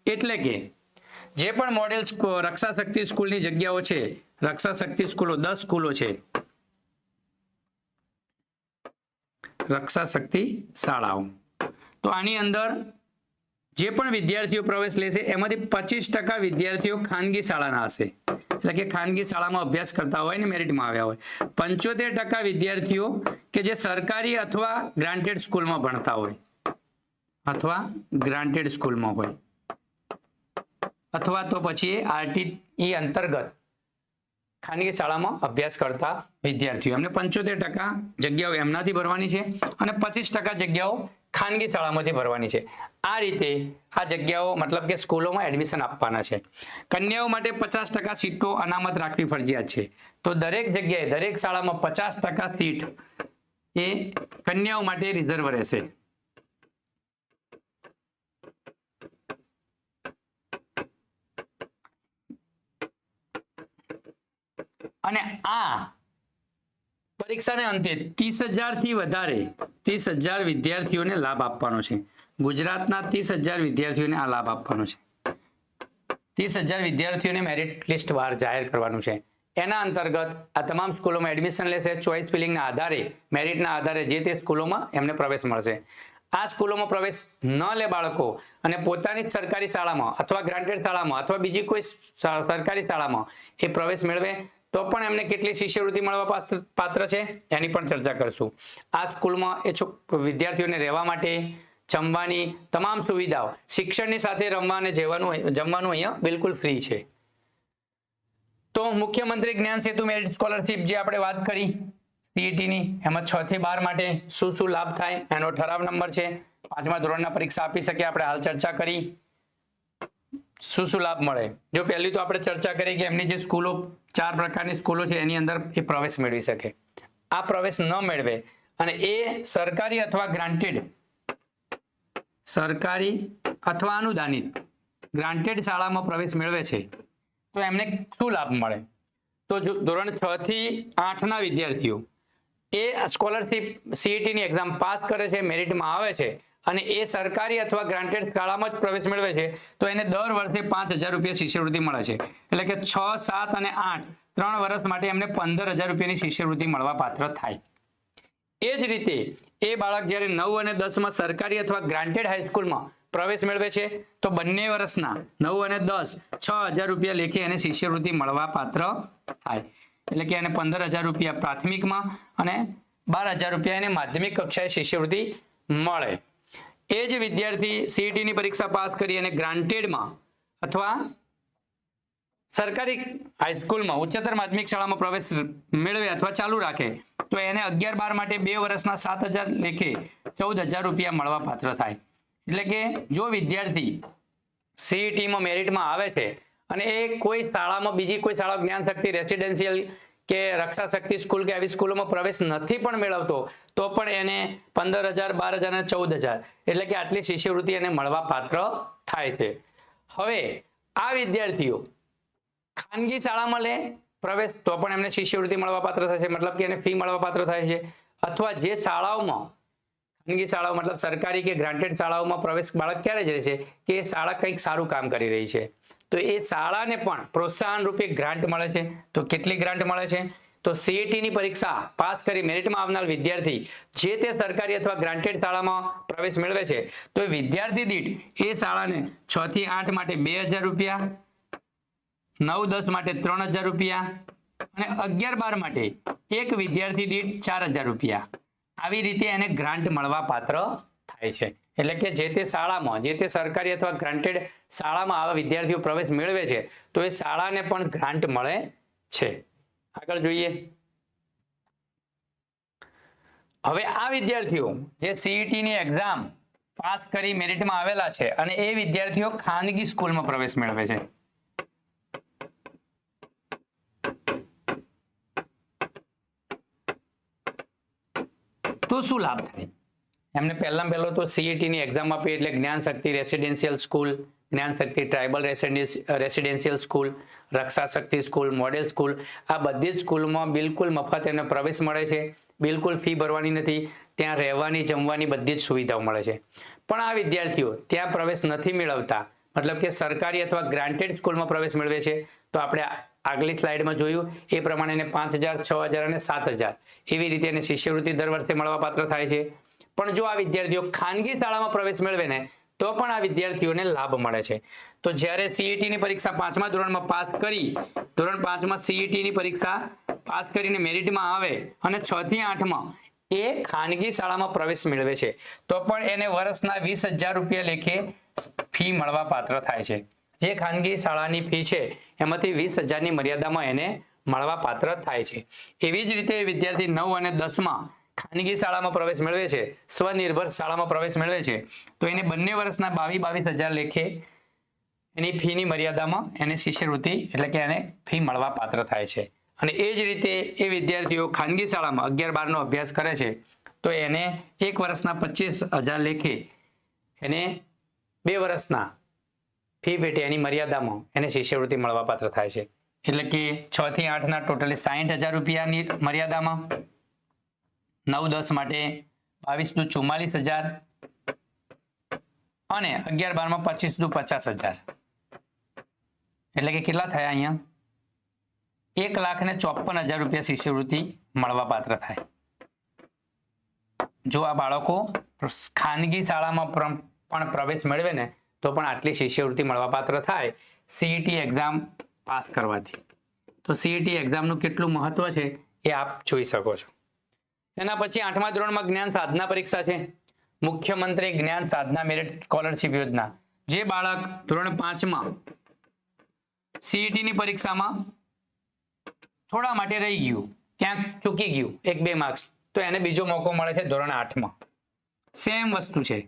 એટલે કે જે પણ મોડેલ રક્ષા શક્તિ સ્કૂલની જગ્યાઓ છે, રક્ષા શક્તિ સ્કૂલો 10 સ્કૂલો છે, રક્ષા શક્તિ શાળાઓ, તો આની અંદર જે પણ વિદ્યાર્થીઓ પ્રવેશ લેશે એમાંથી 25% વિદ્યાર્થીઓ ખાનગી શાળાના હશે. એટલે કે ખાનગી શાળામાં અભ્યાસ કરતા હોય ને મેરિટમાં આવ્યા હોય. 75% વિદ્યાર્થીઓ કે જે સરકારી અથવા ગ્રાન્ટેડ સ્કૂલમાં ભણતા હોય, અથવા ગ્રાન્ટેડ સ્કૂલમાં હોય, અથવા તો પછી આરટીઈ અંતર્ગત ખાનગી શાળામાં અભ્યાસ કરતા વિદ્યાર્થીઓ, એમને 75% જગ્યાઓ એમનાથી ભરવાની છે અને 25% જગ્યાઓ ખાનગી શાળામાંથી ભરવાની છે. આ રીતે આ જગ્યાઓ મતલબ કે સ્કૂલોમાં એડમિશન આપવાના છે. કન્યાઓ માટે 50% સીટો અનામત રાખવી ફરજિયાત છે. તો દરેક જગ્યાએ દરેક શાળામાં 50% સીટ એ કન્યાઓ માટે રિઝર્વ રહેશે. અને આ પરીક્ષાને અંતે 30,000 થી વધારે 30,000 વિદ્યાર્થીઓને લાભ આપવાનો છે. ગુજરાતના 30,000 વિદ્યાર્થીઓને આ લાભ આપવાનો છે. 30,000 વિદ્યાર્થીઓને મેરિટ લિસ્ટ બહાર જાહેર કરવાનું છે. એના અંતર્ગત આ તમામ સ્કૂલોમાં એડમિશન લેશે. ચોઇસ ફિલિંગના આધારે, મેરિટના આધારે જે તે સ્કૂલોમાં એમને પ્રવેશ મળશે. આ સ્કૂલોમાં પ્રવેશ ન લે બાળકો અને પોતાની જ સરકારી શાળામાં અથવા ગ્રાન્ટેડ શાળામાં અથવા બીજી કોઈ સરકારી શાળામાં એ પ્રવેશ મેળવે તો પણ એમને કેટલી શિષ્યવૃત્તિ મળવા પાત્ર છે એની પણ ચર્ચા કરશું. આ સ્કૂલમાં એ વિદ્યાર્થીઓને રહેવા માટે, જમવાની તમામ સુવિધાઓ, શિક્ષણની સાથે રમવા અને જમવાનું અહીંયા બિલકુલ ફ્રી છે. તો મુખ્યમંત્રી જ્ઞાન સેતુ મેરિટ સ્કોલરશિપ જે આપણે વાત કરી સીઈટીની, એમાં 6 થી 12 માટે શું શું લાભ થાય એનો ઠરાવ નંબર છે. 5મા ધોરણના પરીક્ષા આપી શકે, આપણે હાલ ચર્ચા કરી શું શું લાભ મળે. જો પહેલી તો આપણે ચર્ચા કરી કે એમની જે સ્કૂલો 4 પ્રકારની સ્કૂલો છે એની અંદર એ પ્રવેશ મેળવી શકે. આ પ્રવેશ ન મેળવે અને એ સરકારી અથવા ગ્રાન્ટેડ, સરકારી અથવા અનુદાનિત ગ્રાન્ટેડ શાળામાં પ્રવેશ મેળવે છે તો એમને શું લાભ મળે? તો જો ધોરણ 6 થી 8 ના વિદ્યાર્થીઓ એ સ્કોલરશિપ સીઈટીની એક્ઝામ પાસ કરે છે, મેરિટમાં આવે છે અને એ સરકારી અથવા ગ્રાન્ટેડ શાળામાં જ પ્રવેશ મેળવે છે તો એને દર વર્ષે 5,000 રૂપિયા શિષ્યવૃત્તિ મળે છે. એટલે કે 6, 7 અને 8 3 વર્ષ માટે એમને 15,000 રૂપિયાની શિષ્યવૃત્તિ મળવા પાત્ર થાય. એ જ રીતે એ બાળક જ્યારે 9 અને 10માં સરકારી અથવા ગ્રાન્ટેડ હાઈસ્કૂલમાં પ્રવેશ મેળવે છે તો બંને વર્ષના 9 અને 10 6,000 રૂપિયા લેખે એને શિષ્યવૃત્તિ મળવા પાત્ર થાય. એટલે કે એને 15,000 રૂપિયા પ્રાથમિકમાં અને 12,000 રૂપિયા એને માધ્યમિક કક્ષાએ શિષ્યવૃત્તિ મળે. એ જ વિદ્યાર્થી સીઈટીની પરીક્ષા પાસ કરી અને ગ્રાન્ટેડમાં અથવા સરકારી હાઈસ્કૂલમાં ઉચ્ચતર માધ્યમિક શાળામાં પ્રવેશ મેળવે અથવા ચાલુ રાખે તો એને 11-12 માટે 2 વર્ષના 7,000 લેખે 14,000 રૂપિયા મળવા પાત્ર થાય. એટલે કે જો વિદ્યાર્થી સીઈટીમાં મેરિટમાં આવે છે અને એ કોઈ શાળામાં બીજી કોઈ શાળા જ્ઞાન શક્તિ રેસિડેન્શિયલ કે રક્ષા શક્તિ સ્કૂલ કે આવી સ્કૂલોમાં પ્રવેશ નથી પણ મેળવતો તો પણ એને 15,000, 12,000 અને 14,000 એટલે કે આટલી શિષ્યવૃત્તિ એને મળવા પાત્ર થાય છે. હવે આ વિદ્યાર્થીઓ ખાનગી શાળામાં લે પ્રવેશ તો પણ એમને શિષ્યવૃત્તિ મળવા પાત્ર થશે, મતલબ કે એને ફી મળવા પાત્ર થાય છે. અથવા જે શાળાઓમાં ખાનગી શાળાઓ મતલબ સરકારી કે ગ્રાન્ટેડ શાળાઓમાં પ્રવેશ બાળક ક્યારે જ રહેશે કે એ શાળા કંઈક સારું કામ કરી રહી છે તો એ શાળાને પણ પ્રોત્સાહન રૂપે ગ્રાન્ટ મળે છે. તો કેટલી ગ્રાન્ટ મળે છે? તો સીઈટીની પરીક્ષા પાસ કરી મેરિટમાં આવનાર વિદ્યાર્થી જે તે સરકારી અથવા ગ્રાન્ટેડ શાળામાં પ્રવેશ મેળવે છે તો એ વિદ્યાર્થી દીઠ એ શાળાને 6 થી 8 માટે 2,000 રૂપિયા, 9-10 માટે 3,000 રૂપિયા અને 11-12 માટે એક વિદ્યાર્થી દીઠ 4,000 રૂપિયા આવી રીતે એને ગ્રાન્ટ મળવા પાત્ર થાય છે. એટલે કે જે તે શાળામાં જે તે સરકારી અથવા ગ્રાન્ટેડ શાળામાં આવા વિદ્યાર્થીઓ પ્રવેશ મેળવે છે તો એ શાળાને પણ ગ્રાન્ટ મળે છે. આગળ જોઈએ. હવે આ વિદ્યાર્થીઓ જે સીઈટીની એક્ઝામ પાસ કરી મેરિટમાં આવેલા છે અને એ વિદ્યાર્થીઓ ખાનગી સ્કૂલમાં પ્રવેશ મેળવે છે તો શું લાભ થાય? એમને પહેલામાં પહેલો તો સીઈટીની એક્ઝામ આપી એટલે જ્ઞાન શક્તિ residential school, Gyan Shakti tribal residential school, રક્ષા શક્તિ સ્કૂલ, મોડેલ સ્કૂલ આ બધી જ સ્કૂલમાં બિલકુલ મફત એમને પ્રવેશ મળે છે. બિલકુલ ફી ભરવાની નથી. ત્યાં રહેવાની જમવાની બધી જ સુવિધાઓ મળે છે. પણ આ વિદ્યાર્થીઓ ત્યાં પ્રવેશ નથી મેળવતા મતલબ કે સરકારી અથવા ગ્રાન્ટેડ સ્કૂલમાં પ્રવેશ મેળવે છે તો આપણે આગલી સ્લાઇડમાં જોયું એ પ્રમાણે એને 5,000, 6,000 અને 7,000 એવી રીતે એને શિષ્યવૃત્તિ દર વર્ષે મળવા પાત્ર થાય છે. પણ જો આ વિદ્યાર્થીઓ ખાનગી શાળામાં પ્રવેશ મેળવે ને તો પણ આ વિદ્યાર્થીઓને લાભ મળે છે. તો જ્યારે સીઈટીની પરીક્ષા 5મા ધોરણમાં પાસ કરી ધોરણ 5માં સીઈટીની પરીક્ષા પાસ કરીને મેરિટમાં આવે અને 6 થી 8માં એ ખાનગી શાળામાં પ્રવેશ મેળવે છે તો પણ એને વર્ષના 20,000 રૂપિયા લેખે ફી મળવા પાત્ર થાય છે. જે ખાનગી શાળાની ફી છે એમાંથી 20,000ની મર્યાદામાં એને મળવા પાત્ર થાય છે. એવી જ રીતે વિદ્યાર્થી 9 અને 10માં ખાનગી શાળામાં પ્રવેશ મેળવે છે, સ્વનિર્ભર શાળામાં પ્રવેશ મેળવે છે તો એને બંને વર્ષના 22,000 લેખે એની ફીની મર્યાદામાં એને શિષ્યવૃત્તિ એટલે કે એને ફી મળવા પાત્ર થાય છે. અને એ જ રીતે એ વિદ્યાર્થીઓ ખાનગી શાળામાં 11-12નો અભ્યાસ કરે છે તો એને એક વર્ષના 25,000 લેખે એને 2 વર્ષના ફી પેટે એની મર્યાદામાં એને શિષ્યવૃત્તિ મળવા પાત્ર થાય છે. એટલે કે 6 થી 8ના ટોટલી 60,000 રૂપિયાની મર્યાદામાં, 9-10 માટે 22,44,000 અને 11-12માં 25,50,000 એટલે કે કેટલા થયા અહીંયા 1,54,000 રૂપિયા શિષ્યવૃત્તિ મળવા પાત્ર થાય. જો આ બાળકો ખાનગી શાળામાં પણ પ્રવેશ મેળવે ને તો પણ આટલી શિષ્યવૃત્તિ મળવા પાત્ર થાય સીઈટી એક્ઝામ પાસ કરવાથી. તો સીઈટી એક્ઝામનું કેટલું મહત્વ છે એ આપ જોઈ શકો છો. એના પછી 8મા ધોરણમાં જ્ઞાન સાધના પરીક્ષા છે. મુખ્યમંત્રી જ્ઞાન સાધના મેરિટ સ્કોલરશિપ યોજના. જે બાળક ધોરણ 5માં સીઈટીની પરીક્ષામાં થોડા માટે રહી ગયું, ક્યાંક ચૂકી ગયું 1-2 માર્ક્સ તો એને બીજો મોકો મળે છે ધોરણ 8માં. સેમ વસ્તુ છે,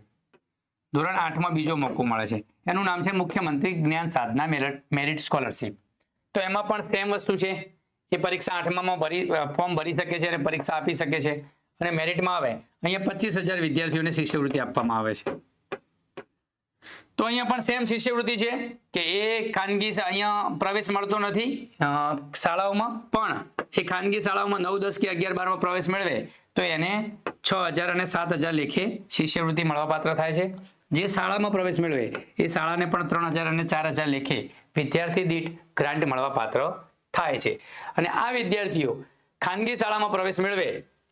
ધોરણ 8માં બીજો મોકો મળે છે. એનું નામ છે મુખ્યમંત્રી જ્ઞાન સાધના મેરિટ સ્કોલરશિપ. તો એમાં પણ સેમ વસ્તુ છે. એ પરીક્ષા 8માં ફોર્મ ભરી શકે છે અને પરીક્ષા આપી શકે છે અને મેરિટમાં આવે અહીંયા 25,000 વિદ્યાર્થીઓને શિષ્યવૃત્તિ આપવામાં આવે છે. તો અહીંયા પણ સેમ શિષ્યવૃત્તિ છે કે એ ખાનગી અહીંયા પ્રવેશ મળતો નથી શાળાઓમાં, પણ એ ખાનગી શાળાઓમાં 9, 10 કે 11, 12માં પ્રવેશ મેળવે તો એને 6,000 અને 7,000 લેખે શિષ્યવૃત્તિ મળવાપાત્ર થાય છે. જે શાળામાં પ્રવેશ મેળવે એ શાળાને પણ 3,000 અને 4,000 લેખે વિદ્યાર્થી દીઠ ગ્રાન્ટ મળવાપાત્ર થાય છે. અને આ વિદ્યાર્થીઓ ખાનગી શાળામાં પ્રવેશ મેળવે,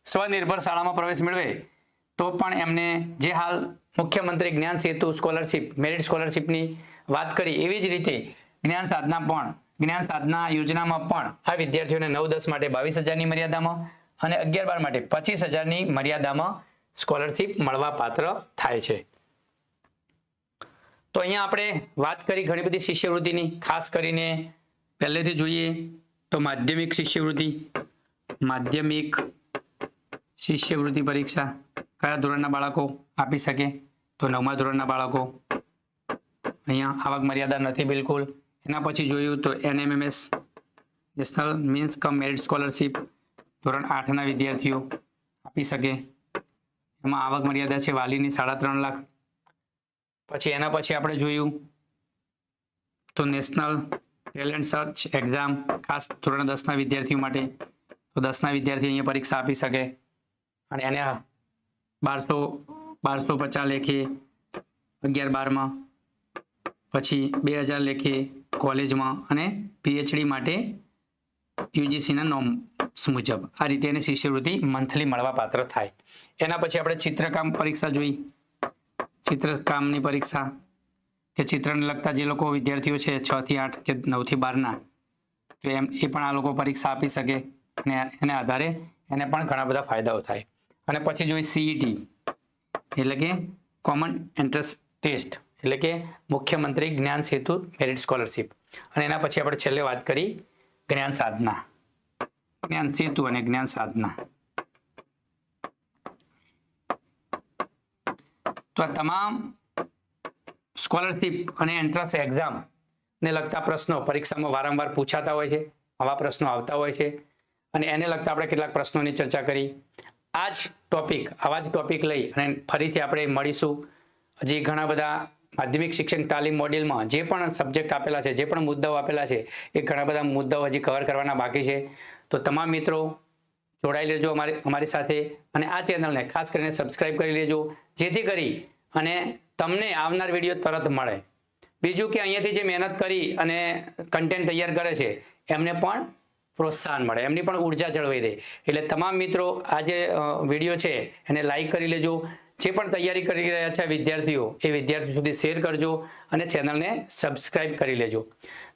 સ્વનિર્ભર શાળામાં પ્રવેશ મેળવે તો પણ એમને જે હાલ મુખ્યમંત્રી જ્ઞાન સેતુ સ્કોલરશિપ, મેરિટ સ્કોલરશિપની વાત કરી એવી જ રીતે જ્ઞાન સાધના યોજનામાં પણ આ વિદ્યાર્થીઓને 9, 10 માટે 22,000ની મર્યાદામાં અને 11, 12 માટે 25,000ની મર્યાદામાં સ્કોલરશિપ મળવાપાત્ર થાય છે. તો અહીંયા આપણે વાત કરી ઘણી બધી શિષ્યવૃત્તિની, ખાસ કરીને પહેલેથી જોઈએ તો માધ્યમિક શિષ્યવૃત્તિ પરીક્ષા કયા ધોરણના બાળકો આપી શકે? તો 9મા ધોરણના બાળકો. અહીંયા આવક મર્યાદા નથી બિલકુલ. એના પછી જોયું તો NMMS નેશનલ મીન્સ કમ મેરિટ સ્કોલરશિપ ધોરણ 8ના વિદ્યાર્થીઓ આપી શકે. એમાં આવક મર્યાદા છે વાલીની 3.5 લાખ. પછી એના પછી આપણે જોયું તો નેશનલ ટેલેન્ટ સર્ચ એક્ઝામ ખાસ ધોરણ 10ના વિદ્યાર્થીઓ માટે. તો 10ના વિદ્યાર્થી અહીંયા પરીક્ષા આપી શકે અને એને 1250 લેખે 11, 12માં, પછી 2,000 લેખે કોલેજમાં અને PhD માટે UGCના નોર્મ્સ મુજબ આ રીતે એને શિષ્યવૃત્તિ મંથલી મળવાપાત્ર થાય. એના પછી આપણે ચિત્રકામ પરીક્ષા જોઈ. ચિત્રકામની પરીક્ષા કે ચિત્રને લગતા જે લોકો વિદ્યાર્થીઓ છે 6 થી 8 કે 9 થી 12ના, તો એ પણ આ લોકો પરીક્ષા આપી શકે અને એને આધારે એને પણ ઘણા બધા ફાયદાઓ થાય. અને પછી જોઈ CET એટલે કે કોમન એન્ટ્રન્સ ટેસ્ટ એટલે કે મુખ્યમંત્રી જ્ઞાન સેતુ મેરિટ સ્કોલરશિપ. અને એના પછી આપણે છેલ્લે વાત કરી જ્ઞાન સેતુ અને જ્ઞાન સાધના. તો આ તમામ સ્કોલરશિપ અને એન્ટ્રન્સ એક્ઝામ ને લગતા પ્રશ્નો પરીક્ષામાં વારંવાર પૂછાતા હોય છે. આવા પ્રશ્નો આવતા હોય છે અને એને લગતા આપણે કેટલાક પ્રશ્નોની ચર્ચા કરી. આવા જ ટોપિક લઈ અને ફરીથી આપણે મળીશું. હજી ઘણા બધા માધ્યમિક શિક્ષણ તાલીમ મોડ્યુલમાં જે પણ સબ્જેક્ટ આપેલા છે, જે પણ મુદ્દાઓ આપેલા છે, એ ઘણા બધા મુદ્દાઓ હજી કવર કરવાના બાકી છે. તો તમામ મિત્રો જોડાઈ લેજો અમારી સાથે અને આ ચેનલને ખાસ કરીને સબસ્ક્રાઇબ કરી લેજો, જેથી કરી અને તમને આવનાર વિડીયો તરત મળે. બીજું કે અહીંયાથી જે મહેનત કરી અને કન્ટેન્ટ તૈયાર કરે છે એમને પણ પ્રોત્સાહન મળે, એમની પણ ઉર્જા જળવાઈ રહે. એટલે તમામ મિત્રો આ જે વિડીયો છે એને લાઈક કરી લેજો. જે પણ તૈયારી કરી રહ્યા છે વિદ્યાર્થીઓ એ વિદ્યાર્થીઓ સુધી શેર કરજો અને ચેનલને સબસ્ક્રાઇબ કરી લેજો.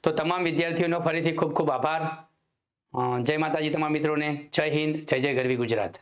તો તમામ વિદ્યાર્થીઓનો ફરીથી ખૂબ ખૂબ આભાર. જય માતાજી તમામ મિત્રોને. જય હિન્દ, જય ગરવી ગુજરાત.